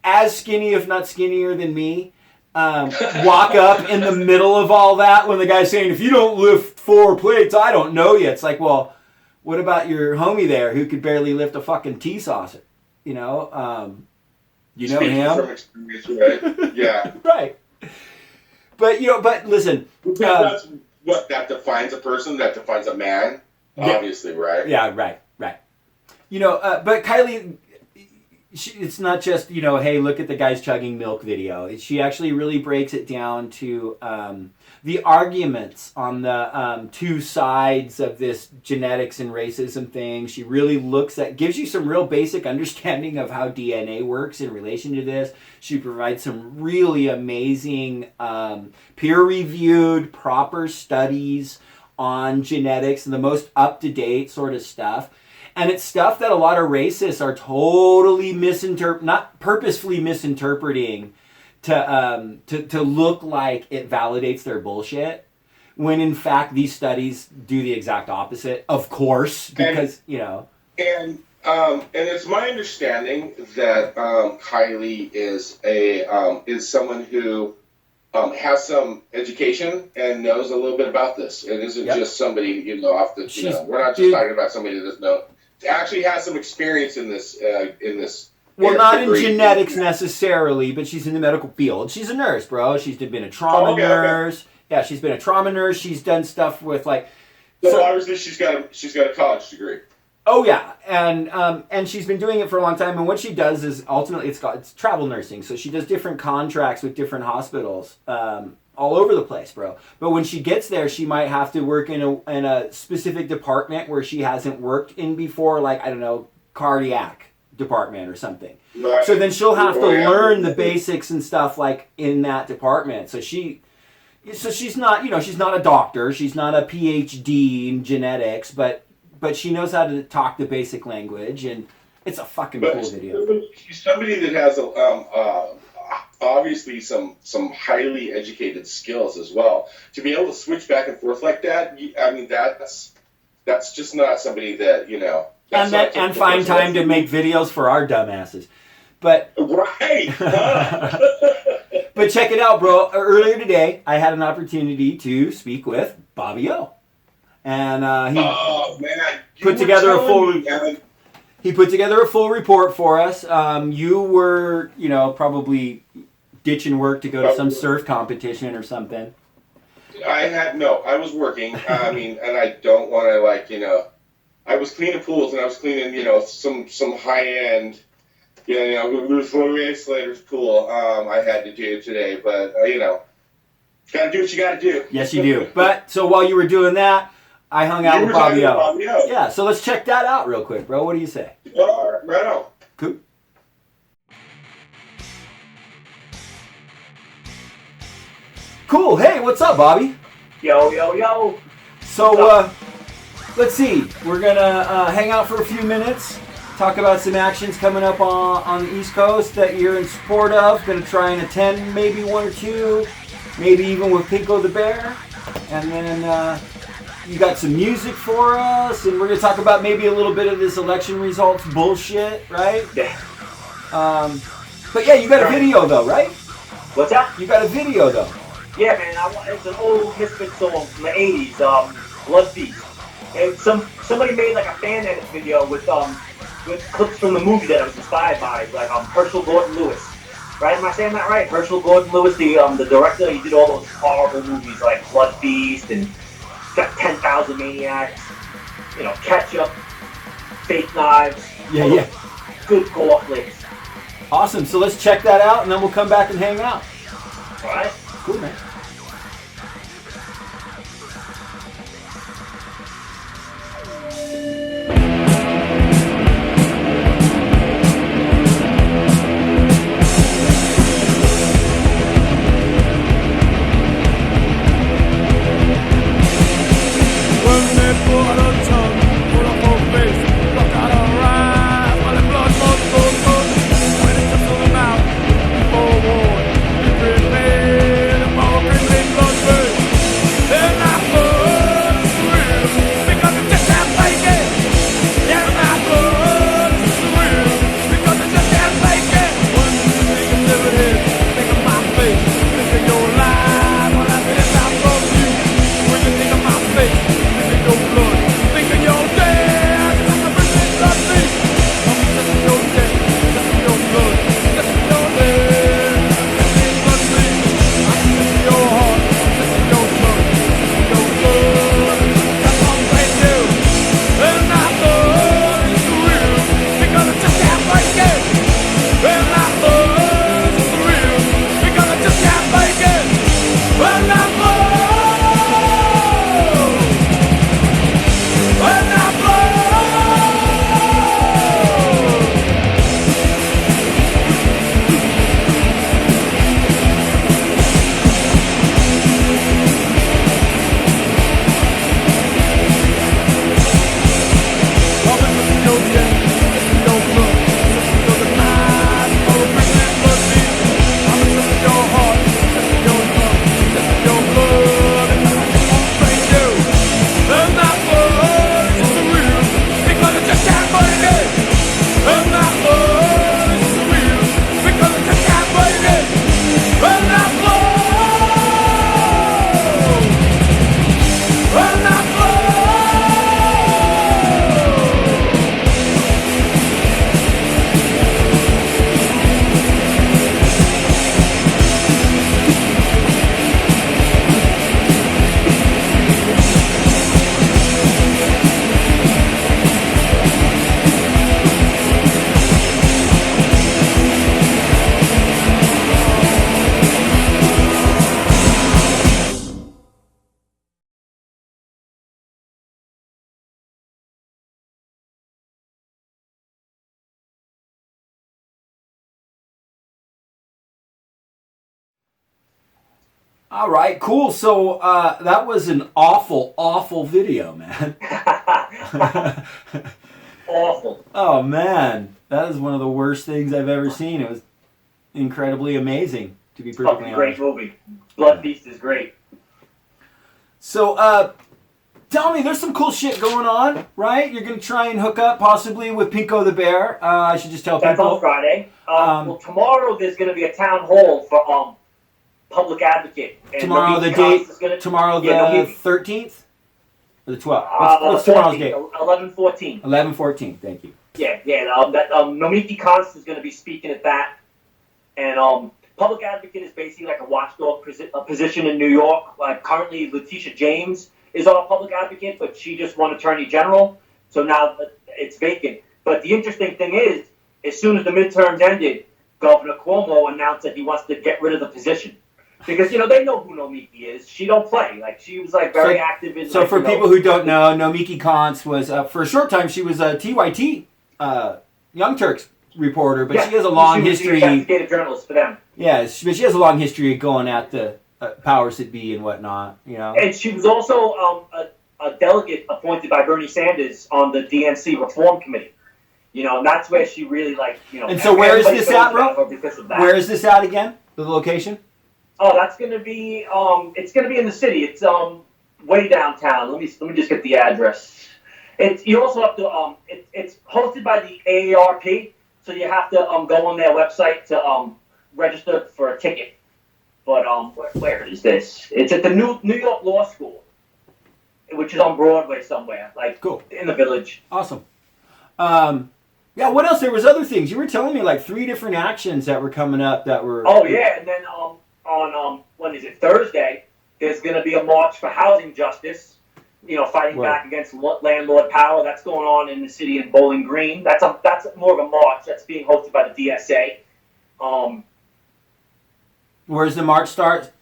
as skinny, if not skinnier than me, walk up in the middle of all that when the guy's saying, if you don't lift 4 plates, I don't know you. It's like, well, what about your homie there who could barely lift a fucking tea saucer? You know? You know Speaking him? from experience, right? Yeah. Right. But, you know, but listen. That's what that defines a person, that defines a man, obviously, right? Yeah, right. You know, but Kylie, it's not just, you know, hey, look at the guys chugging milk video. She actually really breaks it down to the arguments on the two sides of this genetics and racism thing. She really gives you some real basic understanding of how DNA works in relation to this. She provides some really amazing peer-reviewed, proper studies on genetics and the most up-to-date sort of stuff. And it's stuff that a lot of racists are totally not purposefully misinterpreting to look like it validates their bullshit, when in fact these studies do the exact opposite, of course, because, you know. And it's my understanding that Kylie is someone who has some education and knows a little bit about this. It isn't just somebody, you know, off the, you know, we're not just talking about somebody that doesn't know. Actually has some experience in this well, not in genetics necessarily, but she's in the medical field. She's a nurse, bro. She's been a trauma nurse. Okay. Yeah, she's been a trauma nurse. She's done stuff with like. So obviously she's got a college degree. Oh yeah, and she's been doing it for a long time. And what she does is ultimately it's travel nursing. So she does different contracts with different hospitals. All over the place, bro. But when she gets there, she might have to work in a specific department where she hasn't worked in before, like, I don't know, cardiac department or something. Right. So then she'll have to learn the basics and stuff like in that department. So she's not, you know, she's not a doctor, she's not a PhD in genetics, but she knows how to talk the basic language, and it's a fucking cool video. She's somebody that has obviously some highly educated skills as well. To be able to switch back and forth like that, I mean, that's just not somebody that, you know. And find time to make videos for our dumbasses. But right. But check it out, bro. Earlier today, I had an opportunity to speak with Bobby O. And he put together a full... He put together a full report for us. You were, you know, probably ditching work to go to some surf competition or something. I was working. I mean, and I don't want to, like, you know, I was cleaning pools and I was cleaning, you know, some high-end, you know, Louis Slater's pool. I had to do today, but, you know, gotta do what you gotta do. Yes, you do. But, so while you were doing that, I hung out with Bobby O. Yeah, so let's check that out real quick, bro. What do you say? All right, right on. Cool. Cool. Hey, what's up, Bobby? Yo. So, let's see. We're gonna hang out for a few minutes, talk about some actions coming up on the East Coast that you're in support of. Gonna try and attend maybe one or two, maybe even with Pinko the Bear, and then you got some music for us, and we're gonna talk about maybe a little bit of this election results bullshit, right? Yeah. But yeah, you got a video though, right? What's that? You got a video though. Yeah, man. It's an old Misfit song from the '80s, Blood Beast. And somebody made like a fan edit video with clips from the movie that I was inspired by, like Herschel Gordon Lewis. Right? Am I saying that right? Herschel Gordon Lewis, the director. He did all those horrible movies like Blood Beast and got 10,000 Maniacs. You know, Ketchup, Fake Knives. Yeah. Good gore flicks. Awesome. So let's check that out, and then we'll come back and hang out. All right. Cool, man. All right, cool. So that was an awful, awful video, man. Awful. Oh, man. That is one of the worst things I've ever seen. It was incredibly amazing, to be perfectly honest. Great movie. Blood Beast is great. So, tell me, there's some cool shit going on, right? You're going to try and hook up possibly with Pinko the Bear. I should just tell That's people. on Friday. Well, tomorrow there's going to be a town hall for public advocate. And Tomorrow the date, tomorrow the 13th? Or the 12th? What's tomorrow's date? 11/14. 11/14, thank you. Yeah. Nomiki Konst is going to be speaking at that. And public advocate is basically like a watchdog position in New York. Like currently, Letitia James is our public advocate, but she just won Attorney General. So now it's vacant. But the interesting thing is, as soon as the midterms ended, Governor Cuomo announced that he wants to get rid of the position. Because, they know who Nomiki is. She don't play. Like, she was, very active in... So for people who don't know, Nomiki Konst was, for a short time, she was a TYT, Young Turks reporter, but she has a long history... She was an investigative journalist for them. Yeah, but she has a long history of going at the powers that be and whatnot, And she was also a delegate appointed by Bernie Sanders on the DNC Reform Committee. And that's where she really, And so where is this at, bro? Where is this at again? The location? Oh, that's going to be, it's going to be in the city. It's way downtown. Let me just get the address. You also have to, it's hosted by the AARP, so you have to go on their website to register for a ticket. But where is this? It's at the New York Law School, which is on Broadway somewhere, cool. In the Village. Awesome. Yeah, what else? There was other things. You were telling me 3 different actions that were coming up that were... Oh, yeah, and then on when is it, Thursday, there's going to be a march for housing justice, fighting back against landlord power. That's going on in the city in Bowling Green. That's more of a march that's being hosted by the DSA. Where's the march start?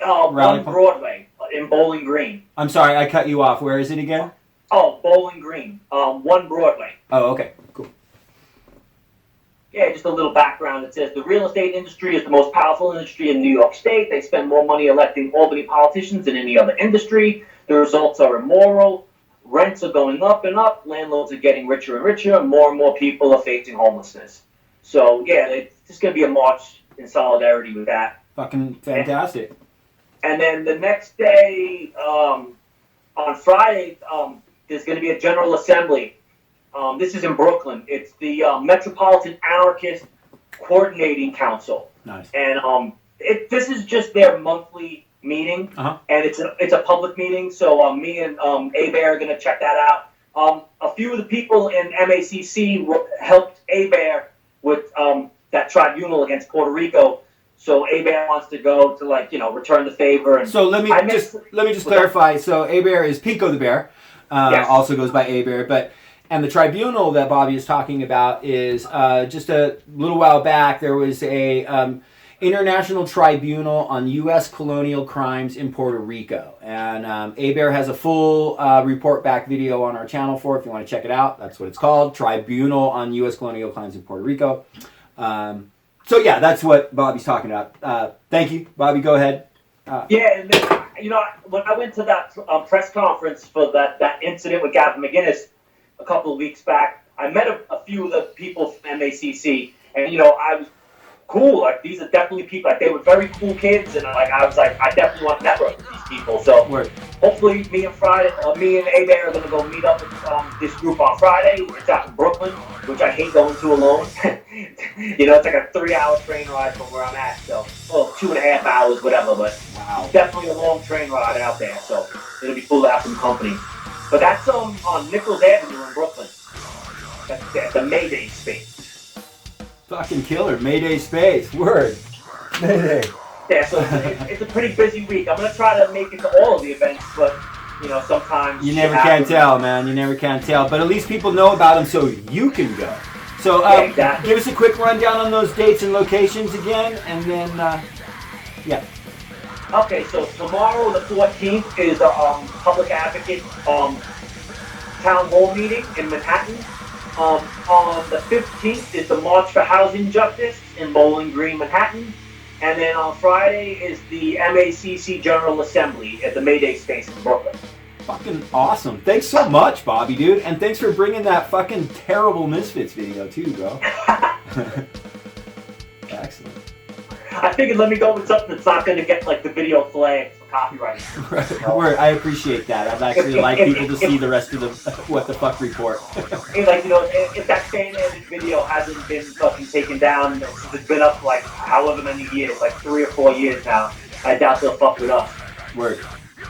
On Broadway in Bowling Green. I'm sorry, I cut you off. Where is it again? Oh, Bowling Green. 1 Broadway. Oh, okay. Cool. Yeah, just a little background. It says the real estate industry is the most powerful industry in New York State. They spend more money electing Albany politicians than any other industry. The results are immoral. Rents are going up and up. Landlords are getting richer and richer. And more people are facing homelessness. So, yeah, it's just going to be a march in solidarity with that. Fucking fantastic. And then the next day, on Friday, there's going to be a General Assembly. This is in Brooklyn. It's the Metropolitan Anarchist Coordinating Council. Nice. And this is just their monthly meeting, and it's a public meeting. So me and A-Bear are going to check that out. A few of the people in MACC helped A-Bear with that tribunal against Puerto Rico. So A-Bear wants to go to return the favor. And so let me just clarify. So A-Bear is Pico the Bear. Yes. Also goes by A-Bear, and the tribunal that Bobby is talking about is just a little while back there was a international tribunal on U.S. colonial crimes in Puerto Rico, and A-Bear has a full report back video on our channel for it if you want to check it out. That's what it's called, Tribunal on U.S. colonial crimes in Puerto Rico. So yeah, that's what Bobby's talking about. Thank you, Bobby. Go ahead. Yeah, and then, when I went to that press conference for that incident with Gavin McInnes a couple of weeks back, I met a few of the people from MACC, and I was cool. Like, these are definitely people. Like, they were very cool kids, and I was like, I definitely want to network with these people. So hopefully, me and A-Bear are gonna go meet up with this group on Friday. It's out in Brooklyn, which I hate going to alone. It's like a 3-hour train ride from where I'm at. So, 2.5 hours, whatever. But it's definitely a long train ride out there. So it'll be cool to have some company. But that's on Nichols Avenue in Brooklyn. That's the Mayday space. Fucking killer. Mayday space. Word. Mayday. Yeah, so it's a pretty busy week. I'm going to try to make it to all of the events, but, sometimes... You never can tell, man. You never can tell. But at least people know about them so you can go. So exactly. Give us a quick rundown on those dates and locations again, and then, yeah. Okay, so tomorrow, the 14th, is a public advocate town hall meeting in Manhattan. On the 15th is the March for Housing Justice in Bowling Green, Manhattan. And then on Friday is the MACC General Assembly at the Mayday space in Brooklyn. Fucking awesome. Thanks so much, Bobby, dude. And thanks for bringing that fucking terrible Misfits video, too, bro. Excellent. I figured let me go with something that's not going to get, the video flagged for copyright. Right. I appreciate that. I'd actually like people to see the rest of the What the Fuck report. If that fan-edited video hasn't been fucking taken down, it's been up, however many years, 3 or 4 years now, I doubt they'll fuck with us. Word.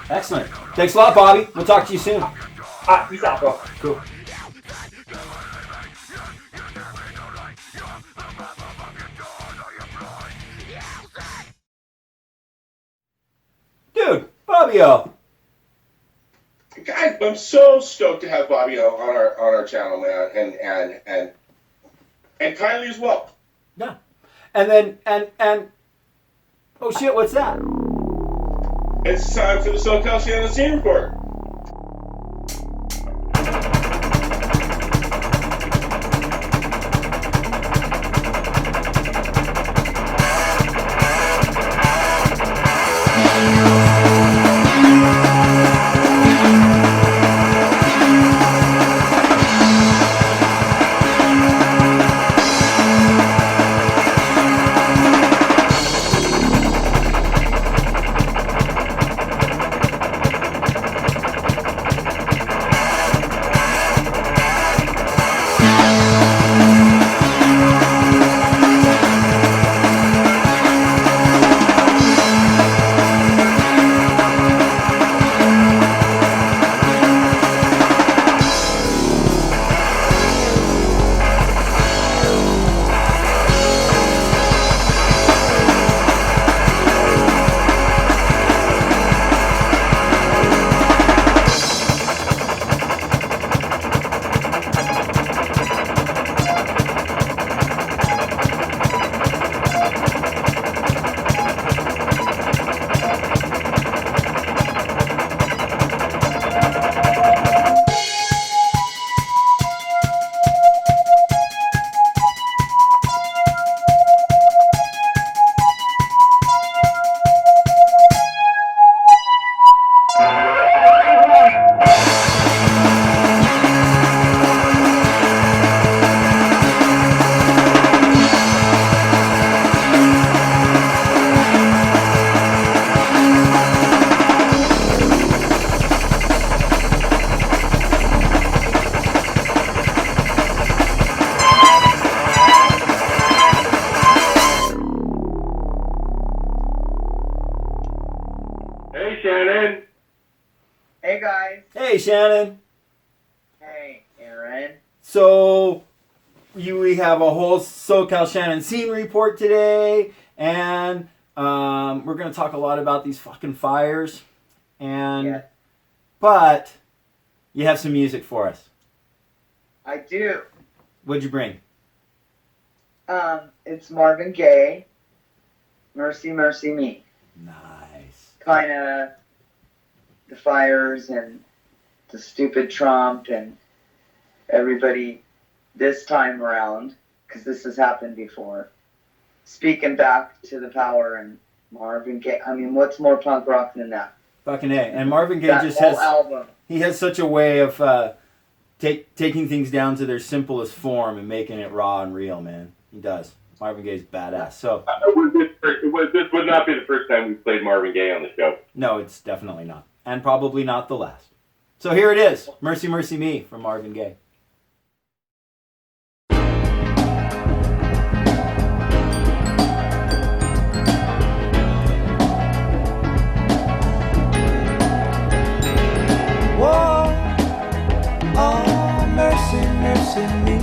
Excellent. Thanks a lot, Bobby. We'll talk to you soon. Alright, peace out, bro. Cool. Dude, Bobby-O. Guys, I'm so stoked to have Bobby-O on our channel, man, and Kylie as well. Yeah. And then, and oh shit, what's that? It's time for the So-Cal Shannon Scene Report. Hey, Shannon. Hey, Aaron. So, we have a whole So-Cal Shannon Scene Report today, and we're going to talk a lot about these fucking fires. But you have some music for us. I do. What'd you bring? It's Marvin Gaye. Mercy, Mercy Me. Nice. Kind of the fires and the stupid Trump and everybody this time around, because this has happened before. Speaking back to the power and Marvin Gaye. I mean, what's more punk rock than that? Fucking A. And Marvin Gaye That just whole has... album. He has such a way of taking things down to their simplest form and making it raw and real, man. He does. Marvin Gaye's badass. So This would not be the first time we've played Marvin Gaye on the show. no, it's definitely not. And probably not the last. So here it is. Mercy, Mercy Me from Marvin Gaye. Whoa, oh, mercy, mercy me.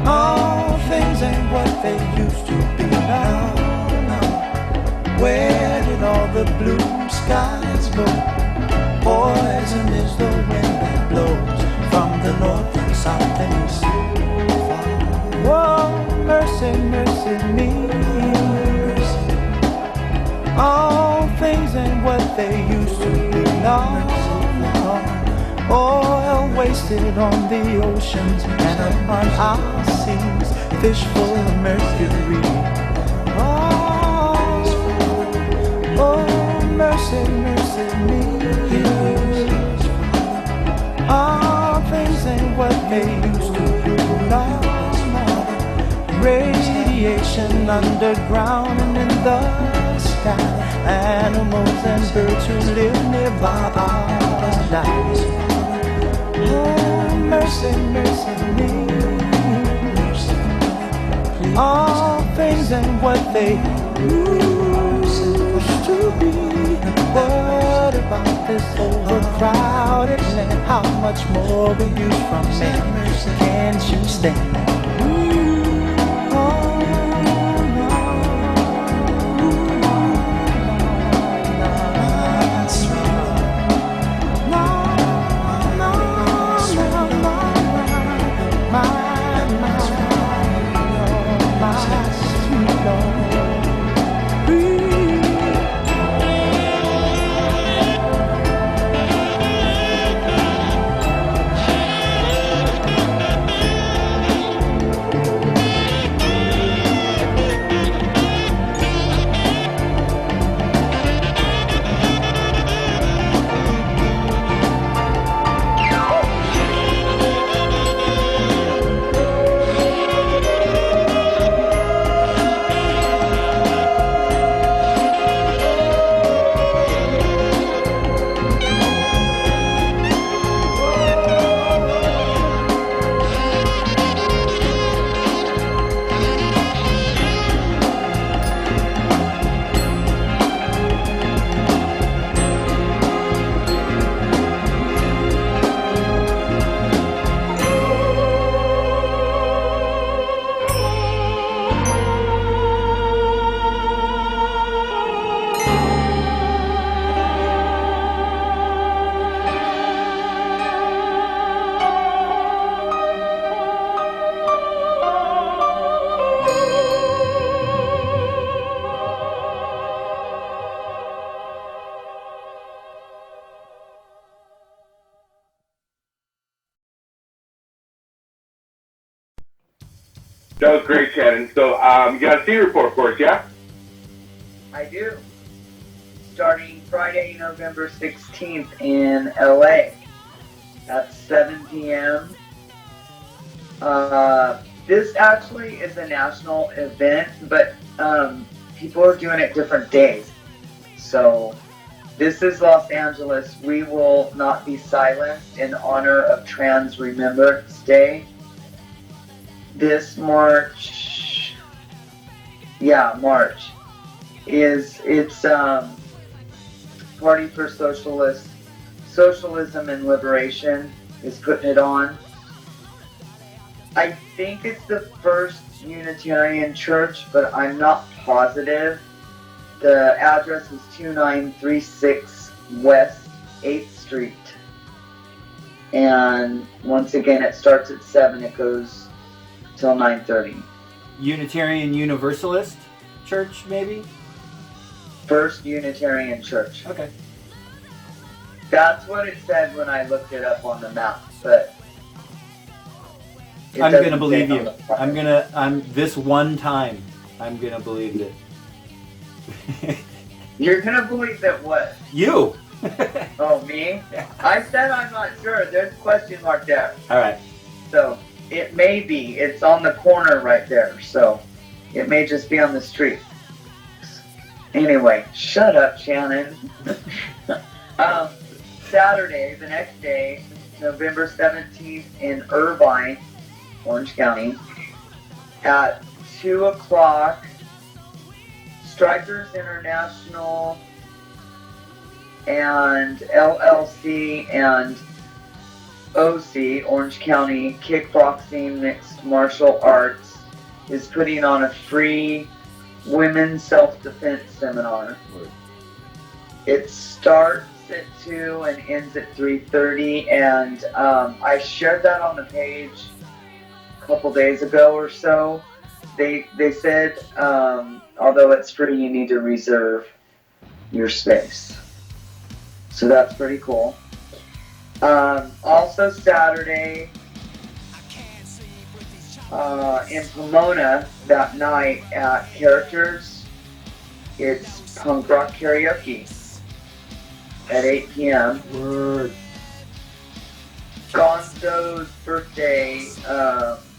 All things ain't what they used to be now. Where did all the blue skies go? Poison is the wind that blows from the north and south and east. Whoa, mercy, mercy me. All things ain't what they used to be now. Oil wasted on the oceans and upon our seas, fish full of mercury. Oh, mercy, mercy me. All things ain't what they used to be now. Radiation underground and in the sky. Animals and birds who live nearby are alive. Oh, mercy, mercy me. All things ain't what they used to be. What about this overcrowded land? How much more we use from men? Can't you stand? That was great, Shannon. So, you got a scene report for us, yeah? I do. Starting Friday, November 16th in LA at 7 p.m. This actually is a national event, but people are doing it different days. So this is Los Angeles. We will not be silenced in honor of Trans Remembrance Day. This March, Party for Socialism and Liberation is putting it on. I think it's the First Unitarian Church, but I'm not positive. The address is 2936 West 8th Street. And once again, it starts at 7. It goes till 9:30. Unitarian Universalist Church, maybe? First Unitarian Church. Okay. That's what it said when I looked it up on the map, but I'm gonna believe you. This one time, I'm gonna believe it. You're gonna believe that what? You! Oh, me? I said I'm not sure. There's a question mark there. Alright. So, it may be. It's on the corner right there, so it may just be on the street. Anyway, shut up, Shannon. Saturday, the next day, November 17th in Irvine, Orange County, at 2 o'clock, Strikers International and LLC and OC, Orange County Kickboxing Mixed Martial Arts, is putting on a free women's self-defense seminar. It starts at 2 and ends at 3:30, and I shared that on the page a couple days ago or so. They said, although it's free, you need to reserve your space. So that's pretty cool. Also Saturday, in Pomona that night at Characters, it's punk rock karaoke at 8 p.m. Word. Gonzo's birthday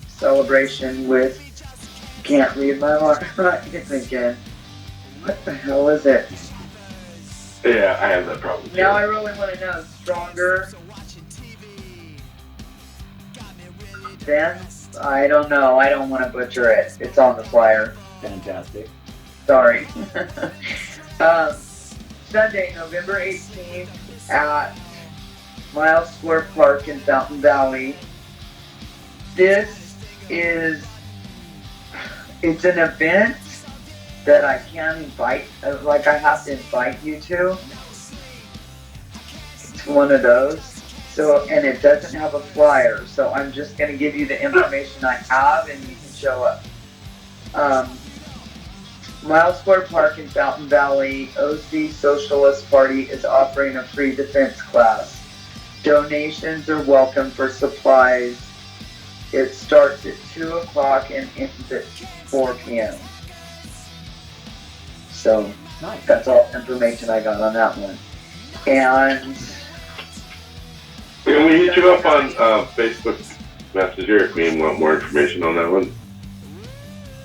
celebration with, can't read my writing again. What the hell is it? Yeah, I have that problem too. Now I really want to know. Stronger. Then? I don't know. I don't want to butcher it. It's on the flyer. Fantastic. Sorry. Sunday, November 18th at Miles Square Park in Fountain Valley. It's an event that I can't invite, like I have to invite you to. It's one of those. So, and it doesn't have a flyer, so I'm just going to give you the information I have and you can show up. Miles Square Park in Fountain Valley, OC Socialist Party is offering a free defense class. Donations are welcome for supplies. It starts at 2 o'clock and ends at 4 p.m. So, nice. That's all the information I got on that one. And can we hit you up on Facebook Messenger if we want more information on that one?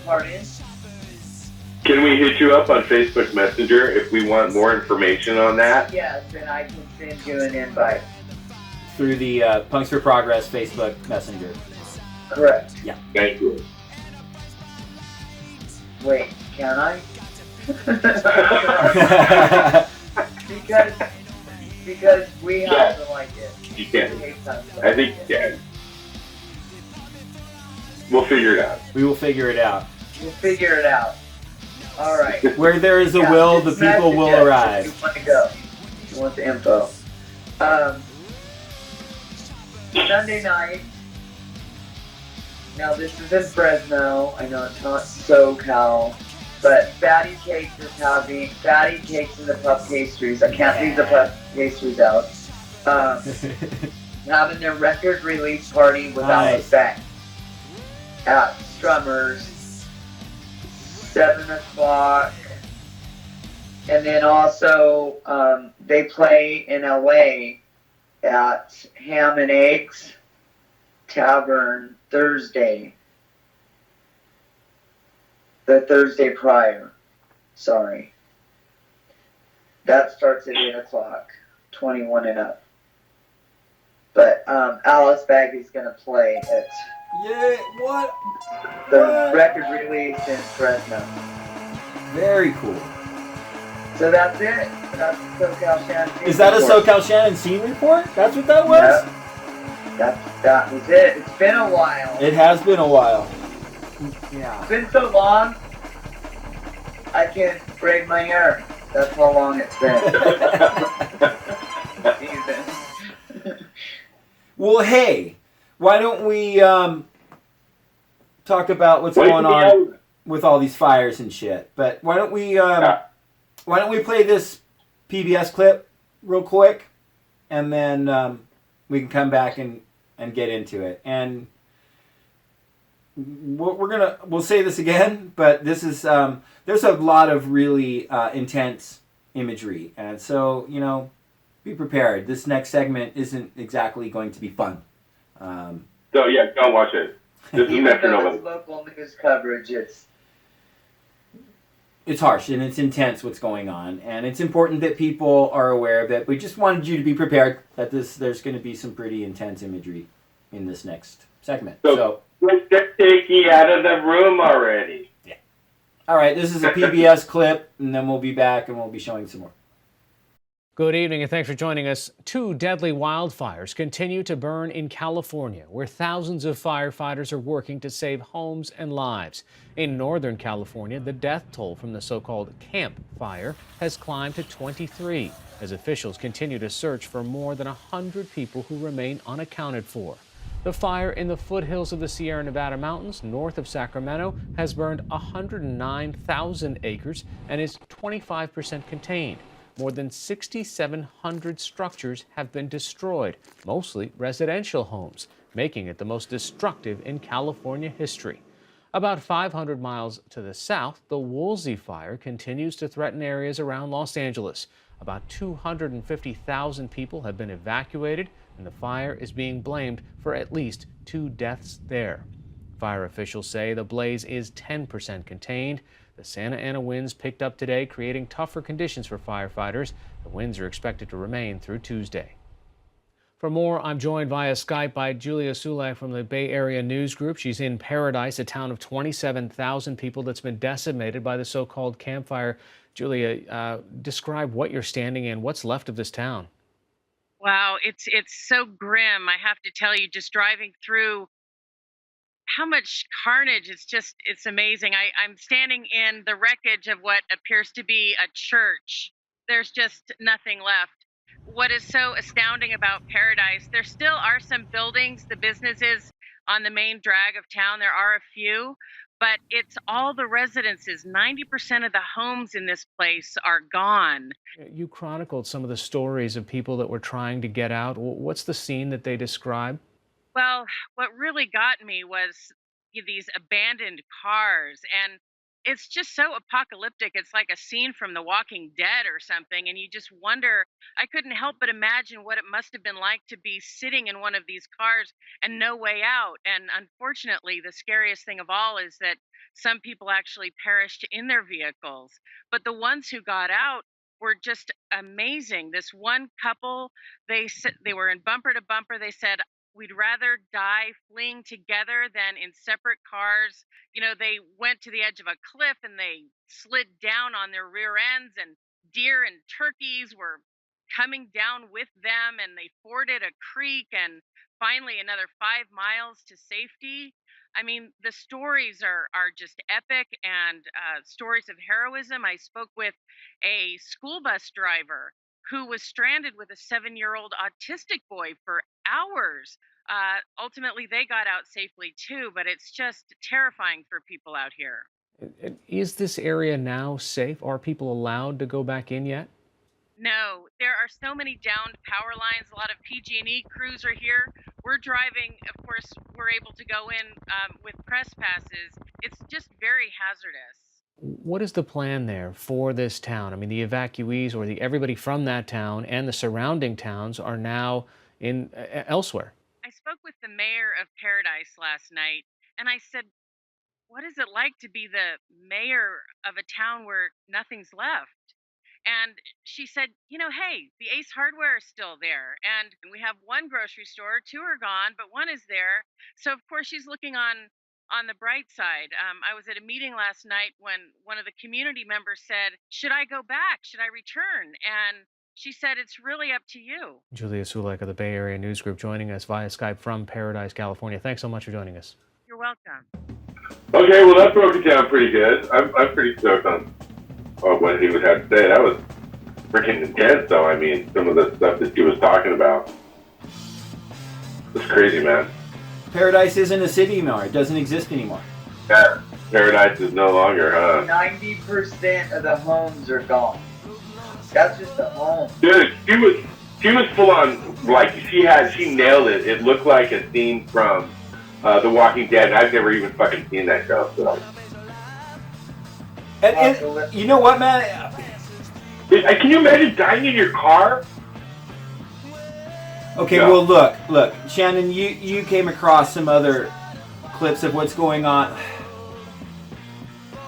Pardon? Can we hit you up on Facebook Messenger if we want more information on that? Yes, and I can send you an invite. Through the Punks for Progress Facebook Messenger. Correct. Yeah. Thank you. Wait, can I? because we have to like it. You can. I think you can. We'll figure it out. We will figure it out. We'll figure it out. All right. Where there is a will, the people will arrive. You want to go? You want the info? Sunday night. Now this is in Fresno. I know it's not So-Cal, but Fatty Cakes is having Fatty Cakes and the Puff Pastries. I can't leave the Puff Pastries out. Having their record release party without a back at Strummers, 7 o'clock, and then also they play in LA at Ham and Eggs Tavern Thursday. The Thursday prior. Sorry. That starts at 8 o'clock, 21 and up. But Alice Baggy's going to play at what? The record release in Fresno. Very cool. So that's it. That's the So-Cal Shannon Scene Is that a Report. So-Cal Shannon Scene Report? That's what that was? That was it. It's been a while. It has been a while. Yeah. It's been so long, I can't braid my hair. That's how long it's been. Well, hey, why don't we talk about what's going on with all these fires and shit? But why don't we play this PBS clip real quick, and then we can come back and get into it. And we'll say this again, but this is there's a lot of really intense imagery, and so be prepared. This next segment isn't exactly going to be fun. So yeah, don't watch it. This is Even though it's local news coverage, it's harsh and it's intense what's going on, and it's important that people are aware of it. We just wanted you to be prepared that there's going to be some pretty intense imagery in this next segment. So get Jakey out of the room already. Yeah. All right, this is a PBS clip, and then we'll be back and we'll be showing some more. Good evening and thanks for joining us. 2 deadly wildfires continue to burn in California, where thousands of firefighters are working to save homes and lives. In Northern California, the death toll from the so-called Camp Fire has climbed to 23, as officials continue to search for more than 100 people who remain unaccounted for. The fire in the foothills of the Sierra Nevada mountains north of Sacramento has burned 109,000 acres and is 25% contained. More than 6,700 structures have been destroyed, mostly residential homes, making it the most destructive in California history. About 500 miles to the south, the Woolsey Fire continues to threaten areas around Los Angeles. About 250,000 people have been evacuated, and the fire is being blamed for at least 2 deaths there. Fire officials say the blaze is 10% contained. The Santa Ana winds picked up today, creating tougher conditions for firefighters. The winds are expected to remain through Tuesday. For more, I'm joined via Skype by Julia Sulak from the Bay Area News Group. She's in Paradise, a town of 27,000 people that's been decimated by the so-called Camp Fire. Julia, describe what you're standing in. What's left of this town? Wow, it's so grim. I have to tell you, just driving through how much carnage. It's amazing. I'm standing in the wreckage of what appears to be a church. There's just nothing left. What is so astounding about Paradise, there still are some buildings, the businesses on the main drag of town, there are a few, but it's all the residences. 90% of the homes in this place are gone. You chronicled some of the stories of people that were trying to get out. What's the scene that they describe? Well, what really got me was these abandoned cars, and it's just so apocalyptic. It's like a scene from The Walking Dead or something, and you just wonder. I couldn't help but imagine what it must have been like to be sitting in one of these cars and no way out. And unfortunately, the scariest thing of all is that some people actually perished in their vehicles, but the ones who got out were just amazing. This one couple, they were in bumper to bumper. They said, we'd rather die fleeing together than in separate cars. They went to the edge of a cliff and they slid down on their rear ends, and deer and turkeys were coming down with them, and they forded a creek and finally another 5 miles to safety. I mean, the stories are just epic, and stories of heroism. I spoke with a school bus driver who was stranded with a 7-year-old autistic boy for hours. Ultimately, they got out safely too, but it's just terrifying for people out here. Is this area now safe? Are people allowed to go back in yet? No, there are so many downed power lines. A lot of PG&E crews are here. We're driving, of course, we're able to go in with press passes. It's just very hazardous. What is the plan there for this town? I mean, the evacuees or everybody from that town and the surrounding towns are now in elsewhere. I spoke with the mayor of Paradise last night, and I said, what is it like to be the mayor of a town where nothing's left? And she said, hey, the Ace Hardware is still there. And we have one grocery store, 2 are gone, but 1 is there. So, of course, she's looking on on the bright side. I was at a meeting last night when one of the community members said, should I go back? Should I return? And she said, it's really up to you. Julia Sulek of the Bay Area News Group joining us via Skype from Paradise, California. Thanks so much for joining us. You're welcome. Okay, well, that broke it down pretty good. I'm pretty stoked on what he would have to say. That was freaking intense, though. I mean, some of the stuff that he was talking about. It's crazy, man. Paradise isn't a city anymore. It doesn't exist anymore. Yeah, Paradise is no longer, huh? 90% of the homes are gone. That's just the home. Dude, she was full on, like, she nailed it. It looked like a scene from The Walking Dead. I've never even fucking seen that show, so. And you know what, man? Can you imagine dying in your car? Okay, No. well, look, Shannon, you came across some other clips of what's going on.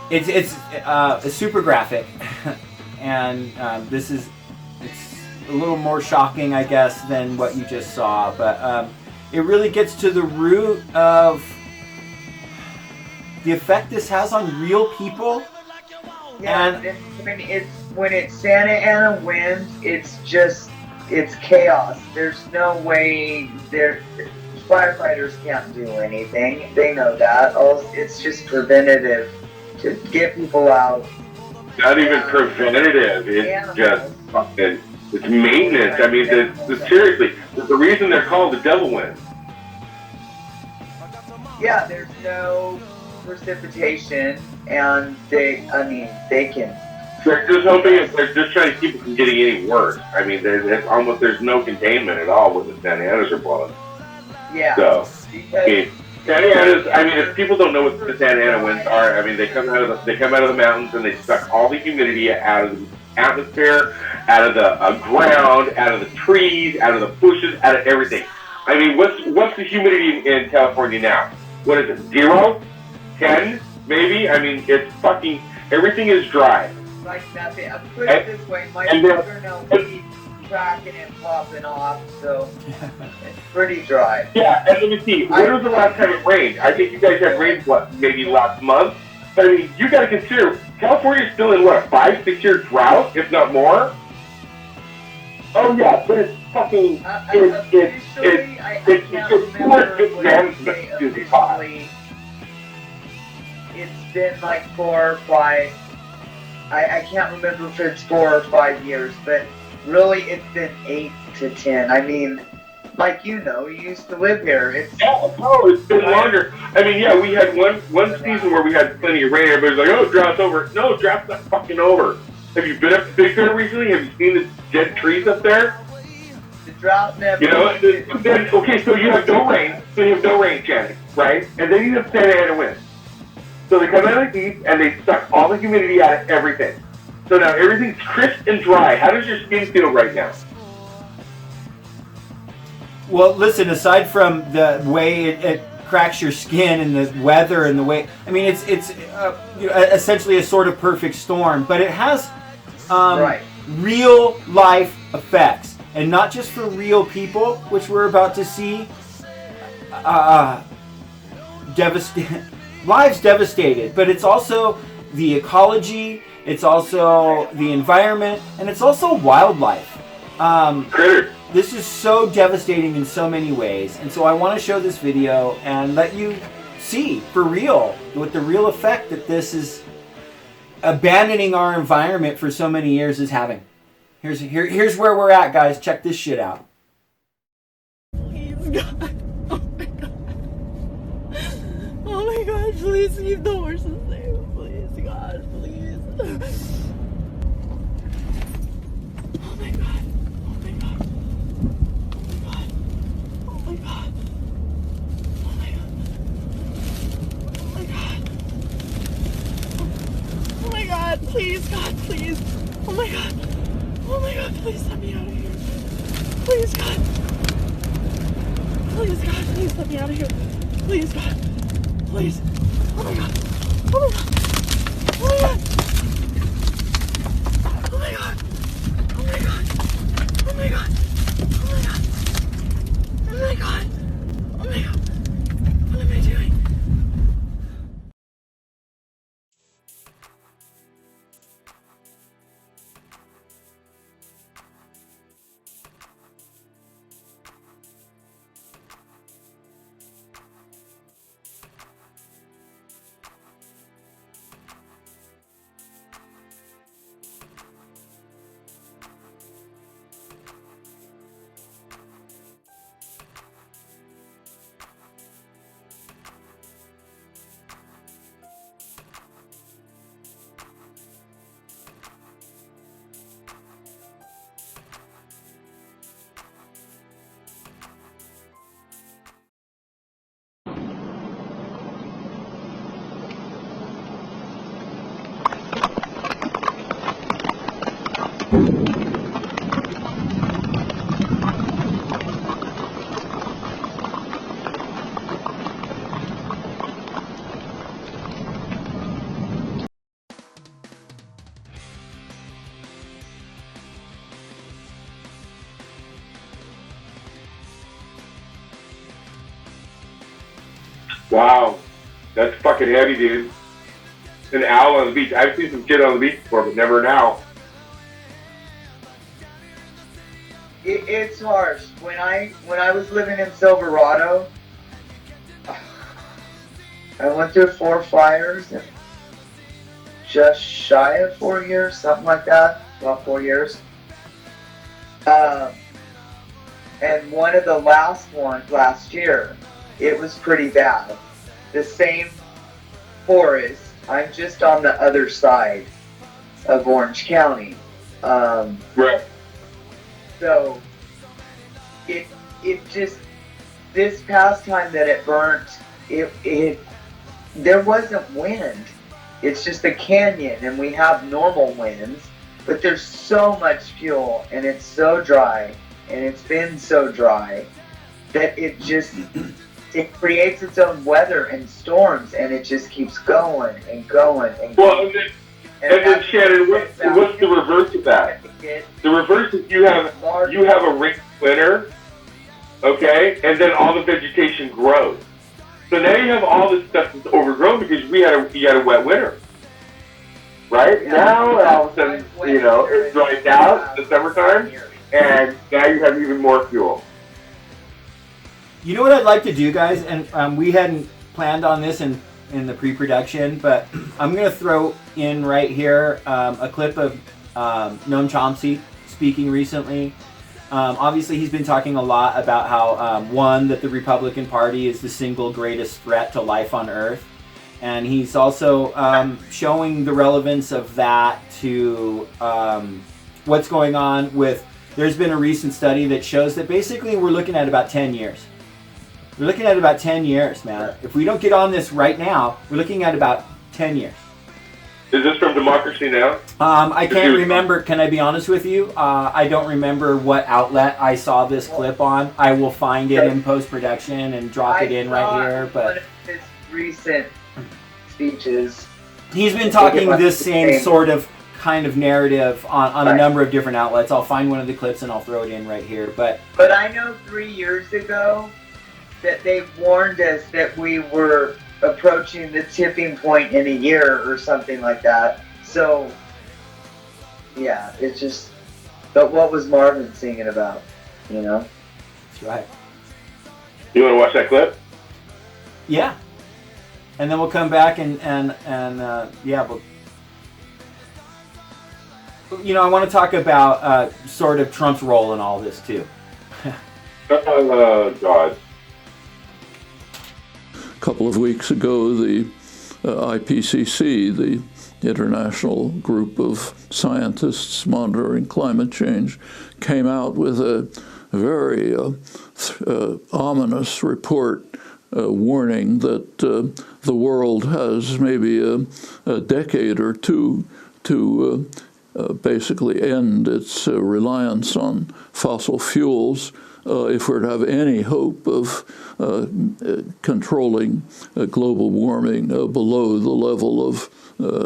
It's super graphic, and it's a little more shocking, I guess, than what you just saw. But it really gets to the root of the effect this has on real people. Yeah, when it's Santa Ana winds, it's chaos. There's no way firefighters can't do anything. They know that. It's just preventative to get people out. Not even preventative. It's just fucking. It's maintenance. I mean, seriously, the reason they're called the devil winds. Yeah, there's no precipitation, and they can. They're just hoping, they're just trying to keep it from getting any worse. I mean, there's no containment at all when the Santa Anas are blowing. Yeah. So, I mean, Santa Anas, if people don't know what the Santa Ana winds are, I mean, they come out of the mountains and they suck all the humidity out of the atmosphere, out of the ground, out of the trees, out of the bushes, out of everything. I mean, what's the humidity in California now? What is it, 0? 10? Maybe? I mean, it's fucking, everything is dry. Like nothing. I'll put it this way, my fingernails keep cracking and popping off, so it's pretty dry. Yeah, and let me see, when was the last time it rained? I think you guys had rain, maybe last month? But I mean, you gotta consider, California's still in, a 5-6 year drought, if not more? Oh yeah, but it's fucking, it's just poor management to the pot. It's been like 4 or 5, I can't remember if it's 4 or 5 years, but really it's been 8 to 10. I mean, like you used to live here. It's been longer. I mean, yeah, we had one season where we had plenty of rain. Everybody's like, oh, drought's over. No, drought's not fucking over. Have you been up to Big Bear recently? Have you seen the dead trees up there? The drought never. Okay, so you have no rain, Shannon, right? And then you have Santa Ana winds. So they come out of the east and they suck all the humidity out of everything. So now everything's crisp and dry. How does your skin feel right now? Well, listen, aside from the way it cracks your skin and the weather and the way, I mean, it's essentially a sort of perfect storm, but it has real life effects, and not just for real people, which we're about to see. Lives devastated, but it's also the ecology, it's also the environment, and it's also wildlife. This is so devastating in so many ways, and so I want to show this video and let you see for real what the real effect that this is abandoning our environment for so many years is having. Here's where we're at, guys. Check this shit out. Please, God. Oh my God, please keep the horses safe. Please, God, please. Oh my God. Oh my God. Oh my God. Oh my God. Oh my God. Oh my God, please, God, please. Oh my God. Oh my God, please let me out of here. Please, God. Please, God, please let me out of here. Please, God. Please. Oh my God. Oh my God. Oh my God. Oh my God. Oh my God. Oh my God. Oh my God. Oh my God. Oh my God. What am I doing? Wow, that's fucking heavy, dude. An owl on the beach. I've seen some shit on the beach before, but never an owl. It's harsh. When I was living in Silverado, I went through 4 fires in just shy of 4 years, something like that, about 4 years. And one of the last ones last year, it was pretty bad. The same forest. I'm just on the other side of Orange County. Right. So it just, this past time that it burnt, there wasn't wind. It's just a canyon, and we have normal winds, but there's so much fuel, and it's so dry, and it's been so dry that it creates its own weather and storms, and it just keeps going and going and going. Well, and then Shannon, what's the reverse of that? The reverse is you have a rainy winter, okay, and then all the vegetation grows. So now you have all this stuff that's overgrown because you had a wet winter, right? Now all of a sudden, it dries out in the summertime, and now you have even more fuel. You know what I'd like to do, guys, and we hadn't planned on this in the pre-production, but I'm going to throw in right here a clip of Noam Chomsky speaking recently. Obviously, he's been talking a lot about how, one, that the Republican Party is the single greatest threat to life on Earth. And he's also showing the relevance of that to what's going on with... There's been a recent study that shows that basically we're looking at about 10 years. We're looking at about 10 years, man. If we don't get on this right now, we're looking at about 10 years. Is this from Democracy Now? I can't remember. Can I be honest with you? I don't remember what outlet I saw this clip on. I will find it in post-production and drop it in right here. But one of his recent speeches, he's been talking this same sort of kind of narrative on a number of different outlets. I'll find one of the clips and I'll throw it in right here. But I know 3 years ago that they warned us that we were approaching the tipping point in a year or something like that. So, yeah, it's just, but what was Marvin singing about, That's right. You want to watch that clip? Yeah. And then we'll come back and yeah, but I want to talk about sort of Trump's role in all this too. God. A couple of weeks ago, the IPCC, the International Group of Scientists Monitoring Climate Change, came out with a very ominous report warning that the world has maybe a decade or two to basically end its reliance on fossil fuels if we're to have any hope of controlling global warming below the level of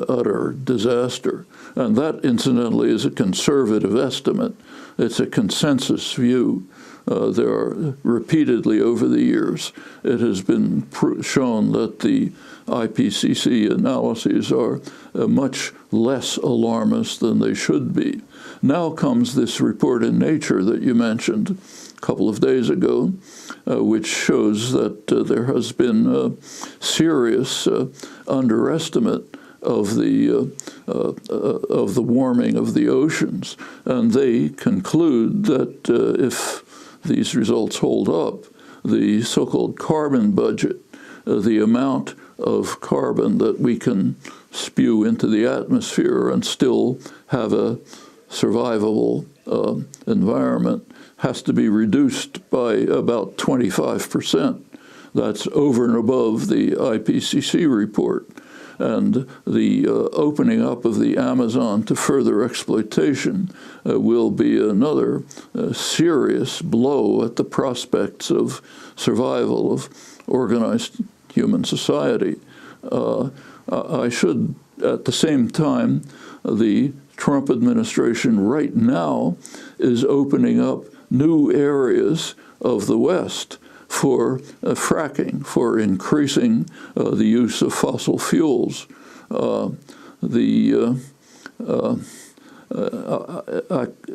utter disaster. And that, incidentally, is a conservative estimate. It's a consensus view. There are repeatedly over the years, it has been shown that the IPCC analyses are much less alarmist than they should be. Now comes this report in Nature that you mentioned a couple of days ago, which shows that there has been a serious underestimate of the warming of the oceans, and they conclude that if these results hold up, the so-called carbon budget, the amount of carbon that we can spew into the atmosphere and still have a survivable environment, has to be reduced by about 25%. That's over and above the IPCC report. And the opening up of the Amazon to further exploitation will be another serious blow at the prospects of survival of organized human society. I should, at the same time, the Trump administration right now is opening up new areas of the West for fracking, for increasing the use of fossil fuels.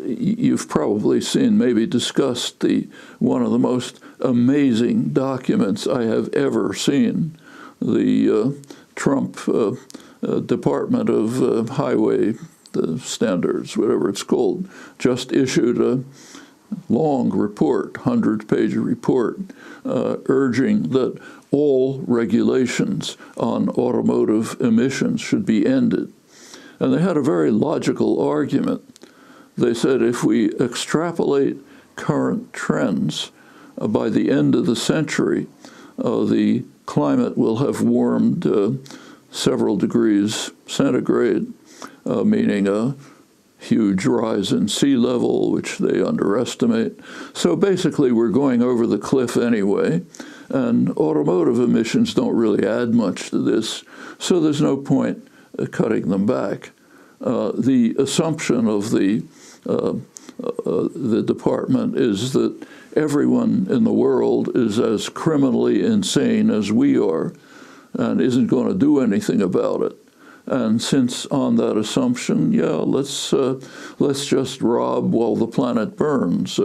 You've probably seen, maybe discussed, one of the most amazing documents I have ever seen. The Trump Department of Highway Standards, whatever it's called, just issued a long report, 100-page report, urging that all regulations on automotive emissions should be ended. And they had a very logical argument. They said if we extrapolate current trends, by the end of the century, the climate will have warmed several degrees centigrade, meaning a huge rise in sea level, which they underestimate. So basically, we're going over the cliff anyway, and automotive emissions don't really add much to this, so there's no point cutting them back. The assumption of the department is that everyone in the world is as criminally insane as we are and isn't going to do anything about it. And since on that assumption, yeah, let's just rob while the planet burns,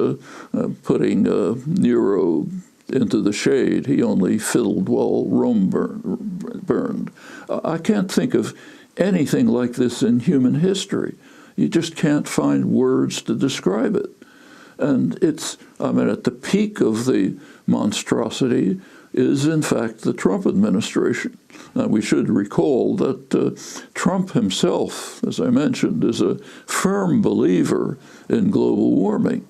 putting Nero into the shade. He only fiddled while Rome burned. I can't think of anything like this in human history. You just can't find words to describe it. And at the peak of the monstrosity is, in fact, the Trump administration. Now, we should recall that Trump himself, as I mentioned, is a firm believer in global warming.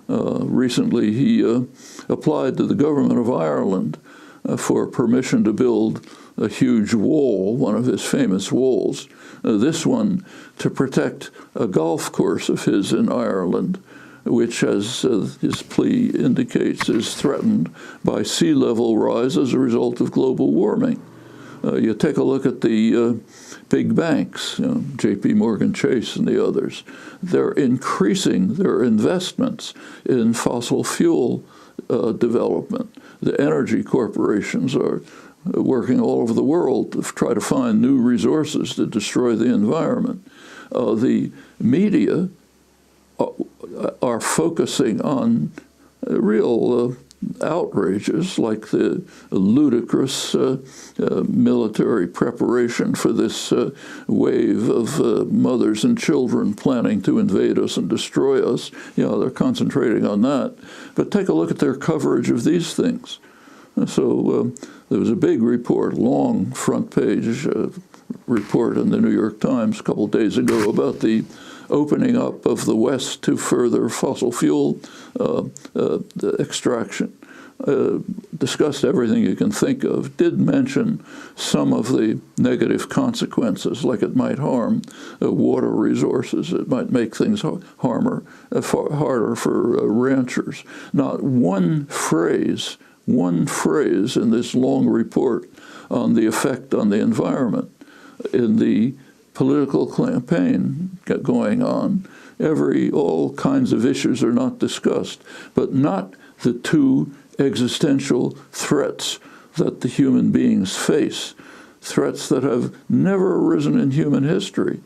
Recently, he applied to the government of Ireland for permission to build a huge wall, one of his famous walls, this one to protect a golf course of his in Ireland, which, as his plea indicates, is threatened by sea level rise as a result of global warming. You take a look at the big banks, J.P. Morgan Chase and the others. They're increasing their investments in fossil fuel development. The energy corporations are working all over the world to try to find new resources to destroy the environment. The media are focusing on real outrages like the ludicrous military preparation for this wave of mothers and children planning to invade us and destroy us. They're concentrating on that. But take a look at their coverage of these things. So there was a big report, long front page report in the New York Times a couple of days ago about the opening up of the West to further fossil fuel extraction. Discussed everything you can think of, did mention some of the negative consequences, like it might harm water resources, it might make things harder for ranchers. Not one phrase in this long report on the effect on the environment. In the political campaign going on, all kinds of issues are not discussed, but not the two existential threats that the human beings face, threats that have never arisen in human history.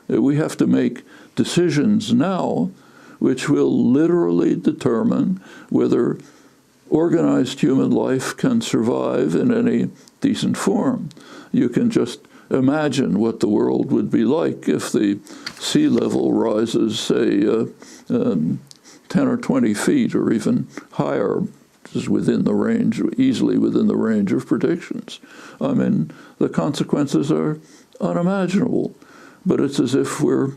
We have to make decisions now which will literally determine whether organized human life can survive in any decent form. You can just imagine what the world would be like if the sea level rises, say, 10 or 20 feet or even higher, is within the range, easily within the range of predictions. I mean, the consequences are unimaginable, but it's as if we're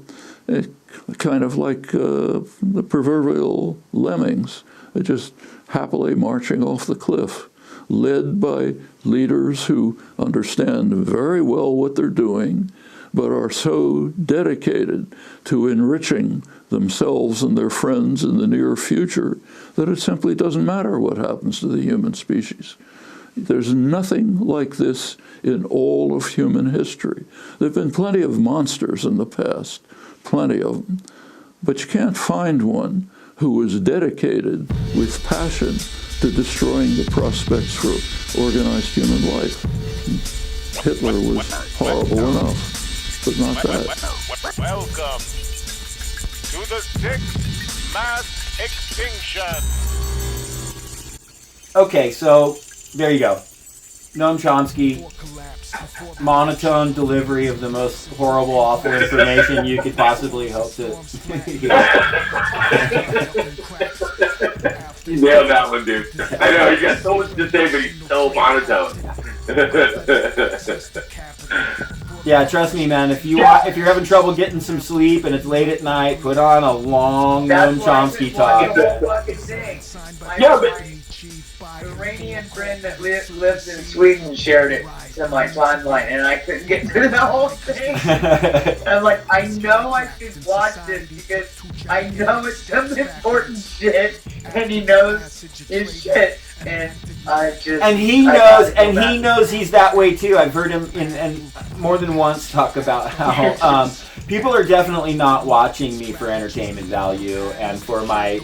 kind of like the proverbial lemmings, just happily marching off the cliff, led by leaders who understand very well what they're doing, but are so dedicated to enriching themselves and their friends in the near future that it simply doesn't matter what happens to the human species. There's nothing like this in all of human history. There have been plenty of monsters in the past, plenty of them, but you can't find one who was dedicated with passion to destroying the prospects for organized human life. Hitler was horrible enough, but not that. Welcome to the sixth mass extinction. Okay, so there you go. Noam Chomsky, monotone delivery of the most horrible, awful information you could possibly hope to hear. You nailed that one, dude. I know, he's got so much to say, but he's so monotone. Yeah, trust me, man. If you're having trouble getting some sleep and it's late at night, put on a long Noam Chomsky talk. Yeah, but Iranian friend that lives in Sweden shared it to my timeline, and I couldn't get through the whole thing. I'm like, I know I should watch this because I know it's some important shit, and he knows his shit, and he knows he's that way too. I've heard him in more than once talk about how people are definitely not watching me for entertainment value and for my,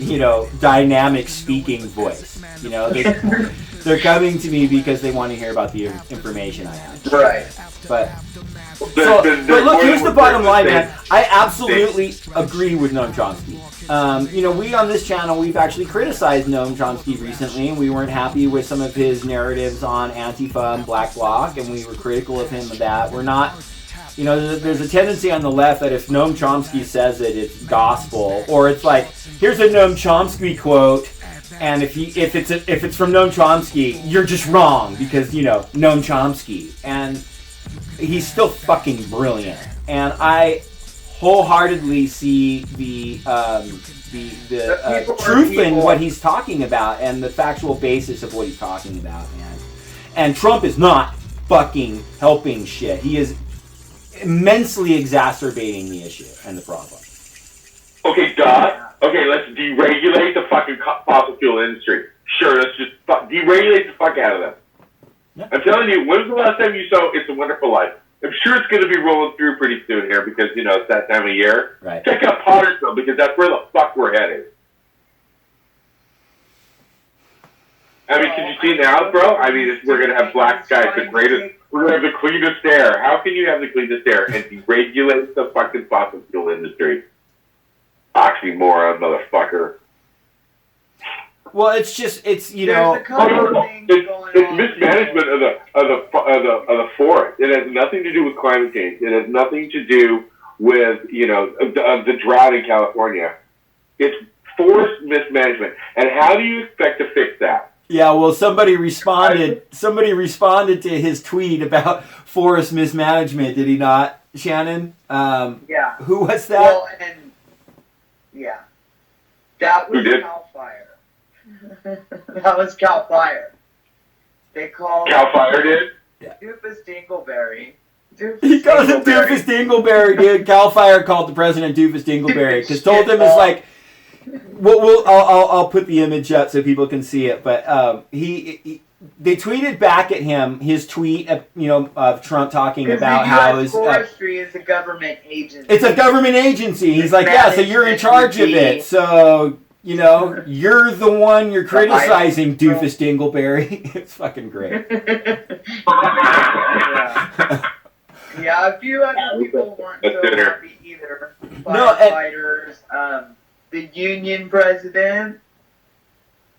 dynamic speaking voice. They're coming to me because they want to hear about the information I have. Right. But look, here's the bottom line, man. I absolutely agree with Noam Chomsky. We on this channel, we've actually criticized Noam Chomsky recently, and we weren't happy with some of his narratives on Antifa and Black Bloc, and we were critical of him of that. We're not, there's a tendency on the left that if Noam Chomsky says it, it's gospel, or it's like, here's a Noam Chomsky quote, and if it's from Noam Chomsky, you're just wrong because Noam Chomsky, and he's still fucking brilliant, and I wholeheartedly see the truth in what he's talking about and the factual basis of what he's talking about, man. And Trump is not fucking helping shit. He is immensely exacerbating the issue and the problem. Okay, okay, let's deregulate the fucking fossil fuel industry. Sure, let's just deregulate the fuck out of them. Yeah. I'm telling you, when was the last time you saw It's a Wonderful Life? I'm sure it's going to be rolling through pretty soon here because, it's that time of year. Right. Check out Pottersville because that's where the fuck we're headed. I mean, can you see now, bro? I mean, we're going to have black skies, the greatest, we're going to have the cleanest air. How can you have the cleanest air and deregulate the fucking fossil fuel industry? Oxymoron, motherfucker. Well, it's mismanagement of the forest. It has nothing to do with climate change. It has nothing to do with the drought in California. It's forest mismanagement. And how do you expect to fix that? Yeah, well, somebody responded to his tweet about forest mismanagement. Did he not, Shannon? Yeah. Who was that? Well, that was Cal Fire. That was Cal Fire. They called Cal Fire did? Doofus Dingleberry. He calls him Doofus Dingleberry, dude. Cal Fire called the president Doofus Dingleberry because told him it's like. I'll put the image up so people can see it, but they tweeted back at him his tweet of Trump talking about how his forestry is a government agency. It's a government agency. He's like, yeah, so you're in charge of it. So you're the one you're criticizing, Doofus Dingleberry. It's fucking great. Yeah, a few other people weren't so happy either. Firefighters, the union president,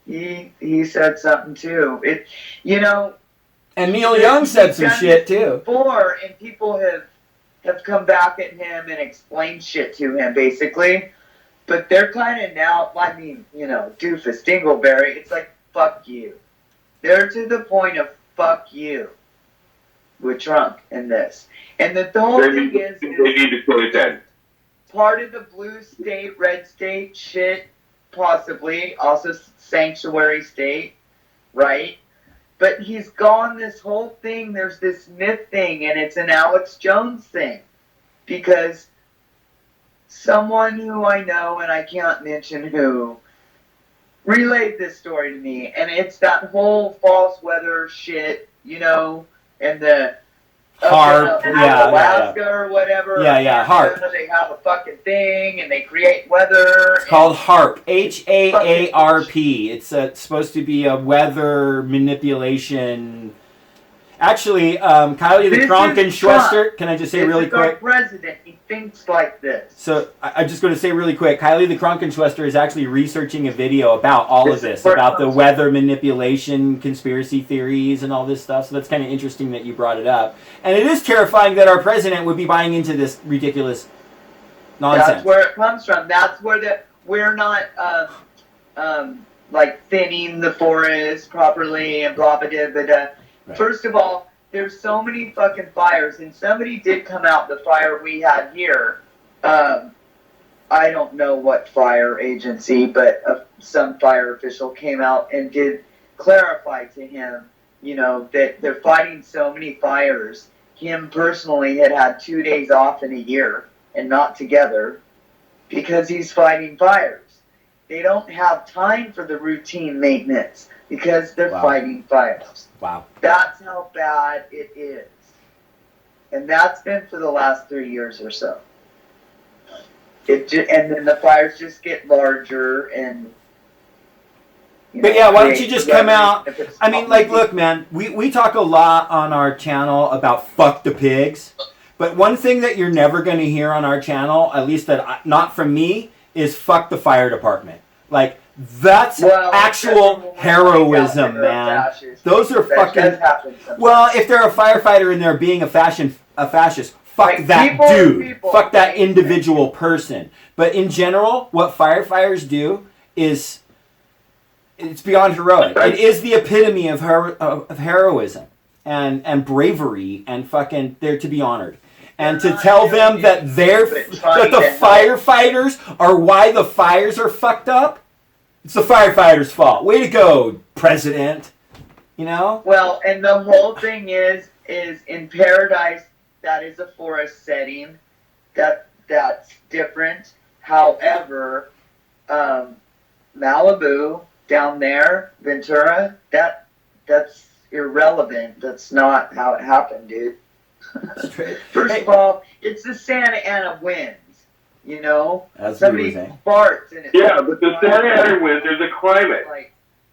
he said something too. And Neil Young said some shit too. Before, and people have come back at him and explained shit to him basically. But they're kind of now, Doofus Dingleberry, it's like, fuck you. They're to the point of fuck you with Trump in this. And the whole thing is they need to put it then. Part of the blue state, red state shit, possibly, also sanctuary state, right? But he's gone this whole thing, there's this myth thing, and it's an Alex Jones thing. Because someone who I know, and I can't mention who, relayed this story to me, and it's that whole false weather shit, and the HARP, in yeah, Alaska or whatever. Yeah, HARP. They have a fucking thing and they create weather. It's called HARP, HAARP. It's supposed to be a weather manipulation. Actually, Kylie the Krankenschwester, can I just say really quick? Our president, he thinks like this. So I'm just going to say really quick, Kylie the Krankenschwester is actually researching a video about all of this, about the weather manipulation, conspiracy theories, and all this stuff. So that's kind of interesting that you brought it up. And it is terrifying that our president would be buying into this ridiculous nonsense. That's where it comes from. That's where we're not like thinning the forest properly and blah blah blah blah. Right. First of all, there's so many fucking fires, and somebody did come out the fire we had here. I don't know what fire agency, but some fire official came out and did clarify to him, that they're fighting so many fires. Him personally had 2 days off in a year and not together because he's fighting fires. They don't have time for the routine maintenance because they're fighting fires. Wow. That's how bad it is. And that's been for the last 3 years or so. And then the fires just get larger and... But yeah, why don't you just come out? I mean, like, look, man, we talk a lot on our channel about fuck the pigs. But one thing that you're never going to hear on our channel, at least not from me, is fuck the fire department. Like, that's actual heroism, man. Those are fucking... Well, if they're a firefighter and they're being a fascist, fuck that dude. Fuck that individual person. But in general, what firefighters do is... It's beyond heroic. It is the epitome of heroism and bravery and fucking... They're to be honored. And to tell them that that the firefighters are why the fires are fucked up, it's the firefighters' fault. Way to go, President. Well, and the whole thing is in Paradise, that is a forest setting. That's different. However, Malibu down there, Ventura, that's irrelevant. That's not how it happened, dude. First of all, it's the Santa Ana winds, Somebody farts and but the Santa Ana winds, there's a climate.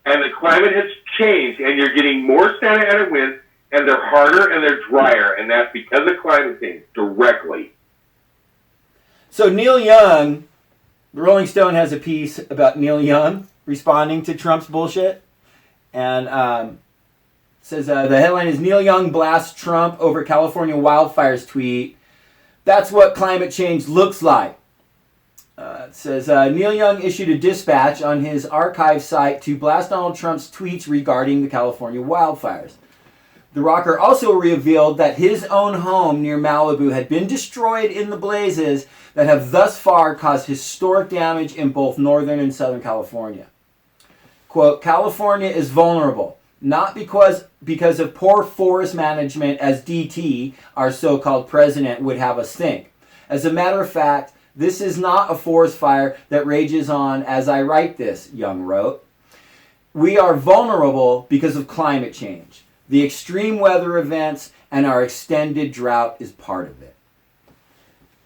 And the climate has changed, and you're getting more Santa Ana winds, and they're harder and they're drier, and that's because of climate change, directly. So Neil Young, the Rolling Stone has a piece about Neil Young responding to Trump's bullshit. And says the headline is Neil Young blasts Trump over California wildfires tweet. That's what climate change looks like. It says Neil Young issued a dispatch on his archive site to blast Donald Trump's tweets regarding the California wildfires. The rocker also revealed that his own home near Malibu had been destroyed in the blazes that have thus far caused historic damage in both Northern and Southern California. Quote, California is vulnerable. Not because of poor forest management, as DT, our so-called president, would have us think. As a matter of fact, this is not a forest fire that rages on as I write this, Young wrote. We are vulnerable because of climate change. The extreme weather events and our extended drought is part of it.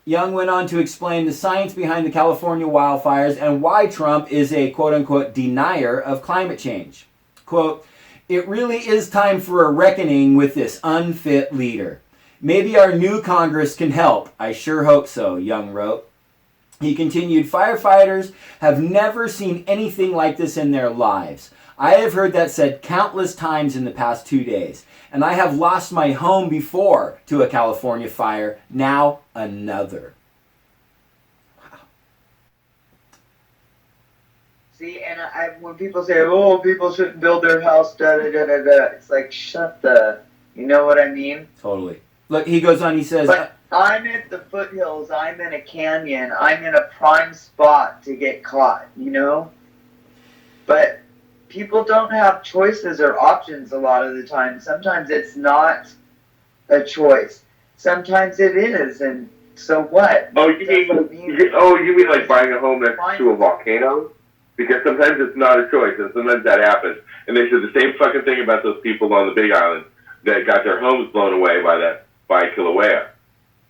Young went on to explain the science behind the California wildfires and why Trump is a quote-unquote denier of climate change. Quote, it really is time for a reckoning with this unfit leader. Maybe our new Congress can help. I sure hope so, Young wrote. He continued, firefighters have never seen anything like this in their lives. I have heard that said countless times in the past 2 days. And I have lost my home before to a California fire. Now another. Wow. See, and when people say, oh, people shouldn't build their house, da-da-da-da-da, it's like, shut the, you know what I mean? Totally. Look, he goes on, he says... But I'm at the foothills, I'm in a canyon, I'm in a prime spot to get caught, But people don't have choices or options a lot of the time. Sometimes it's not a choice. Sometimes it is, and so what? Oh, you mean like buying a home next to a volcano? Because sometimes it's not a choice, and sometimes that happens. And they said the same fucking thing about those people on the Big Island that got their homes blown away by that buy Kilauea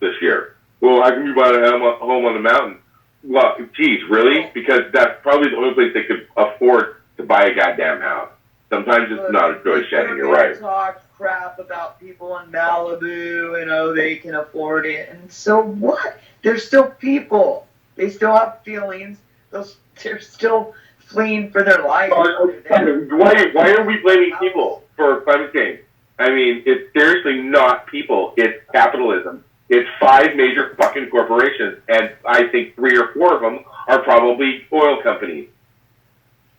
this year. Well, how can you buy a home on the mountain? Well, geez, really? Because that's probably the only place they could afford to buy a goddamn house. Sometimes it's not a choice, Shannon, you're right. Talk crap about people in Malibu and they can afford it. And so what? They're still people. They still have feelings. They're still fleeing for their life. Why are we blaming people for climate change? I mean, it's seriously not people. It's capitalism. It's 5 major fucking corporations, and I think 3 or 4 of them are probably oil companies.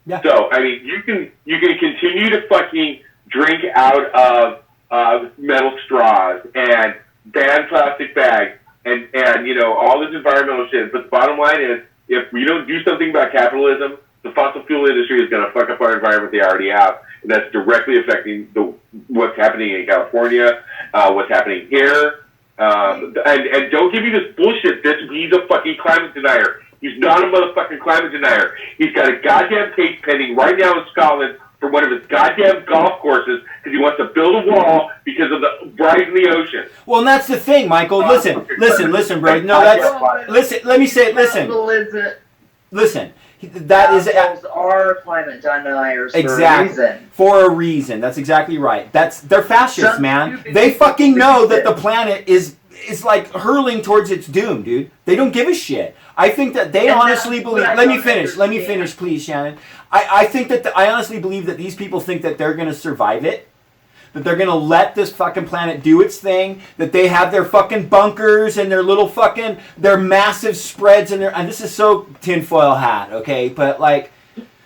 Yeah. So, I mean, you can continue to fucking drink out of metal straws and ban plastic bags and all this environmental shit. But the bottom line is, if we don't do something about capitalism, the fossil fuel industry is going to fuck up our environment they already have, and that's directly affecting what's happening in California, what's happening here. And don't give me this bullshit that he's a fucking climate denier. He's not a motherfucking climate denier. He's got a goddamn case pending right now in Scotland for one of his goddamn golf courses because he wants to build a wall because of the rise in the ocean. Well, and that's the thing, Michael. Listen, bro. No, listen. Let me say it. Listen. That is are climate deniers for a reason. That's exactly right. They're fascists, man. They fucking know that the planet is like hurling towards its doom, dude. They don't give a shit. I think that they honestly believe. Let me finish, please, Shannon. I honestly believe that these people think that they're going to survive it. That they're going to let this fucking planet do its thing, that they have their fucking bunkers and their little fucking, their massive spreads and this is so tinfoil hat, okay? But like,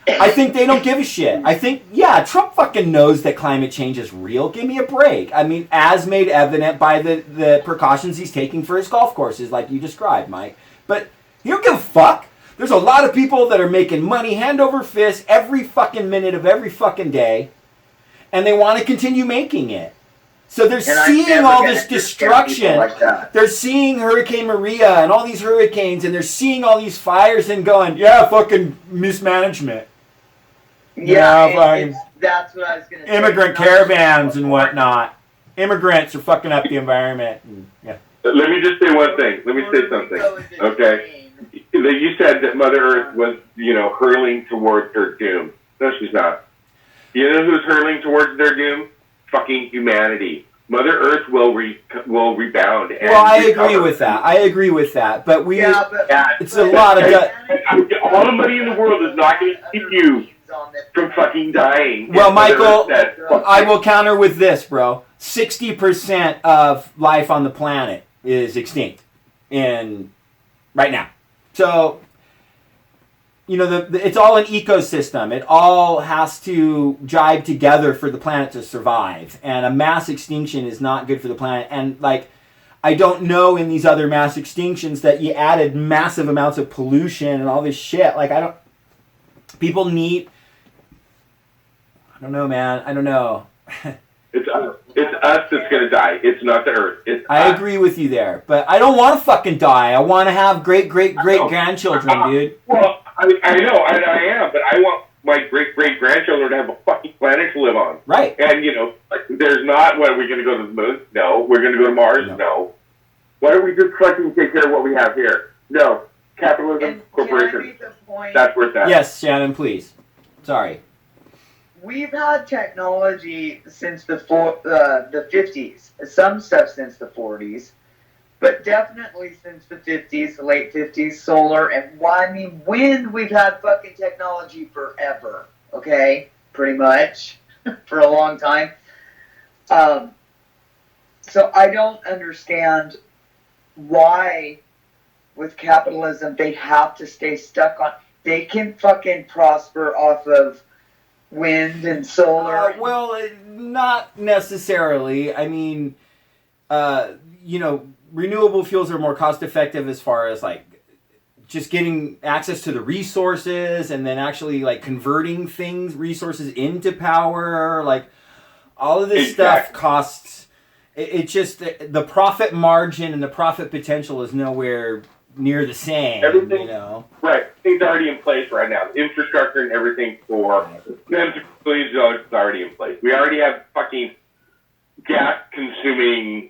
I think they don't give a shit. I think, yeah, Trump fucking knows that climate change is real. Give me a break. I mean, as made evident by the precautions he's taking for his golf courses, like you described, Mike. But he don't give a fuck. There's a lot of people that are making money hand over fist every fucking minute of every fucking day. And they want to continue making it. So they're seeing all this destruction. They're seeing Hurricane Maria and all these hurricanes, and they're seeing all these fires and going, yeah, fucking mismanagement. Yeah, that's what I was going to say. Immigrant caravans and whatnot. Immigrants are fucking up the environment. Yeah. Let me just say one thing. Let me say something. Okay? You said that Mother Earth was, hurling towards her doom. No, she's not. You know who's hurling towards their doom? Fucking humanity. Mother Earth will rebound. And I agree with that. But it's a lot of... all the money in the world is not going to keep you from fucking dying. Well, Michael, I will counter with this, bro. 60% of life on the planet is extinct right now. So... it's all an ecosystem. It all has to jibe together for the planet to survive. And a mass extinction is not good for the planet. And, I don't know in these other mass extinctions that you added massive amounts of pollution and all this shit. People need... I don't know, man. I don't know. It's us that's going to die. It's not the Earth. I agree with you there. But I don't want to fucking die. I want to have great-great-great-grandchildren, dude. Well, I know, and I am, but I want my great-great-grandchildren to have a fucking planet to live on. Right. And, there's not, what, are we going to go to the moon? No. We're going to go to Mars? No. Why don't we just fucking take care of what we have here? No. Capitalism, corporation. That's where it's at. Yes, Shannon, please. Sorry. We've had technology since the 50s. Some stuff since the 40s. But definitely since the 50s, the late 50s, solar, and wind, we've had fucking technology forever, okay? Pretty much, for a long time. So I don't understand why, with capitalism, they have to stay stuck on... They can fucking prosper off of wind and solar. Well, not necessarily. I mean, renewable fuels are more cost effective as far as just getting access to the resources and then actually converting resources into power. All of this stuff costs. It's just the profit margin and the profit potential is nowhere near the same. Everything, right? Things already in place right now. Infrastructure and everything for them to billions of dollars is already in place. We already have fucking gas consuming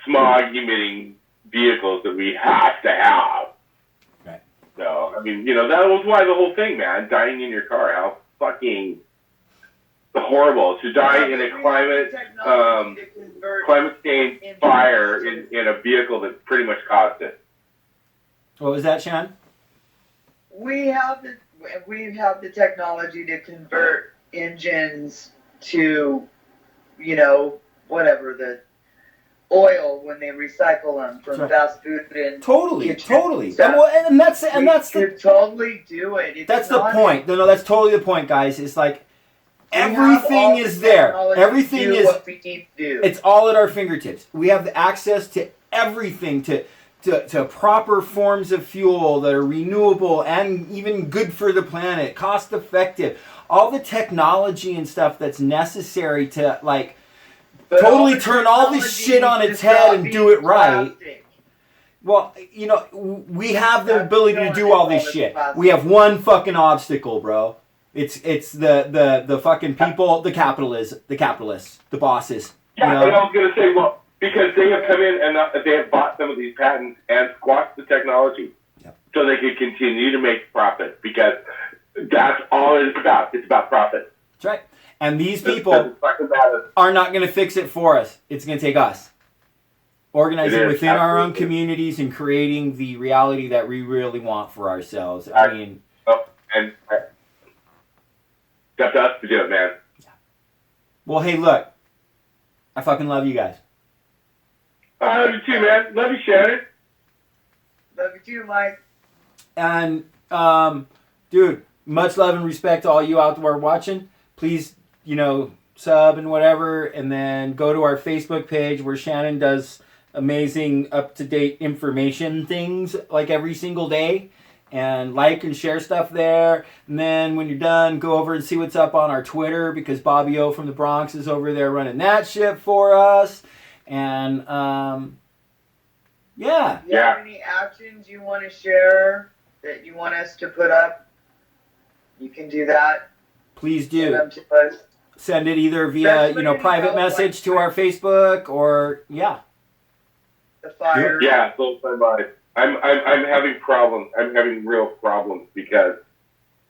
smog emitting vehicles that we have to have. Right. So, I mean, that was why the whole thing, man, dying in your car, how fucking horrible to die in a climate change fire in a vehicle that pretty much caused it. What was that, Shan? We have the technology to convert engines to, whatever, the oil when they recycle them from fast food and totally. stuff. And that's you could totally do it. It's that's the not- point. No, that's totally the point, guys. It's like We have everything all the is there. technology Everything to do is. what we need to do. It's all at our fingertips. We have the access to everything, to proper forms of fuel that are renewable and even good for the planet, cost effective. All the technology and stuff that's necessary to But totally all turn all this shit on its head and do it right. Well, we have the ability to do all this shit. We have one fucking obstacle, bro. It's the fucking people, the capitalists, the bosses. Yeah, and I was going to say, well, because they have come in and they have bought some of these patents and squashed the technology so they could continue to make profit, because that's all it's about. It's about profit. That's right. And these people are not going to fix it for us. It's going to take us. Organizing within our own communities and creating the reality that we really want for ourselves. I mean... And it's up to us to do it, man. Well, hey, look. I fucking love you guys. I love you too, man. Love you, Shannon. Love you too, Mike. And, dude, much love and respect to all you out there watching. Please, sub and whatever, and then go to our Facebook page where Shannon does amazing, up-to-date information things like every single day. And like and share stuff there. And then when you're done, go over and see what's up on our Twitter, because Bobby O from the Bronx is over there running that shit for us. And, yeah. You have any actions you want to share that you want us to put up? You can do that. Please do. Send them to us. Send it either via, private message to our Facebook or, The fire. Yeah, so by. I'm having problems. I'm having real problems because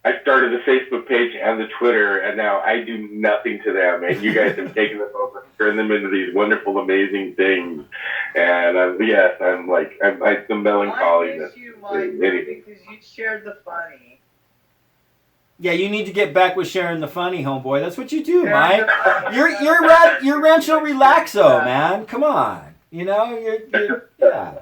I started the Facebook page and the Twitter, and now I do nothing to them. And you guys have taken them over and turned them into these wonderful, amazing things. And I'm the melancholy. I miss you, Mike, because you shared the funny. Yeah, you need to get back with sharing the funny, homeboy. That's what you do, Mike. You're Rancho Relaxo, man. Come on. Yeah.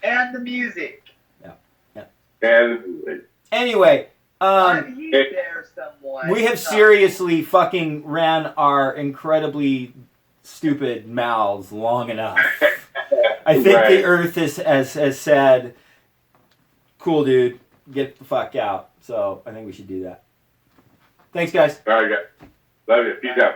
And the music. Yeah. And anyway, there someone. we have seriously fucking ran our incredibly stupid mouths long enough. I think the Earth has said, "Cool, dude, get the fuck out." So I think we should do that. Thanks, guys. All right, guys. Love you. Peace out.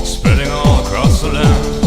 Spreading all across the land.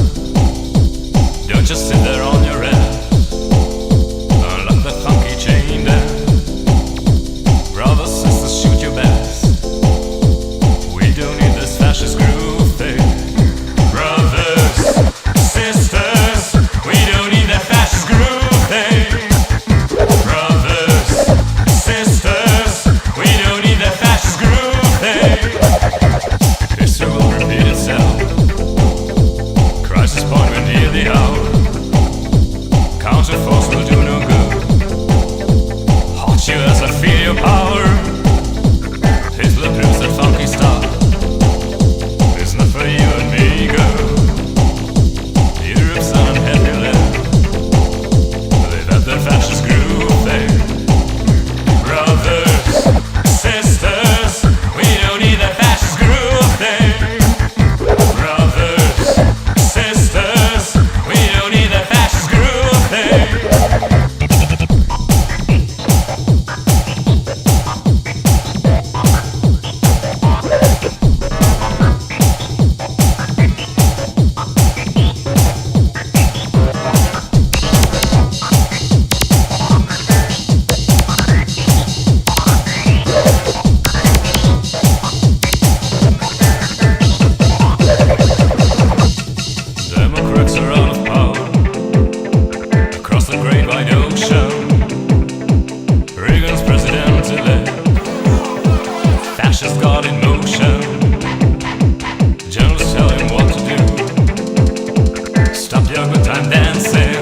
a good time dancing.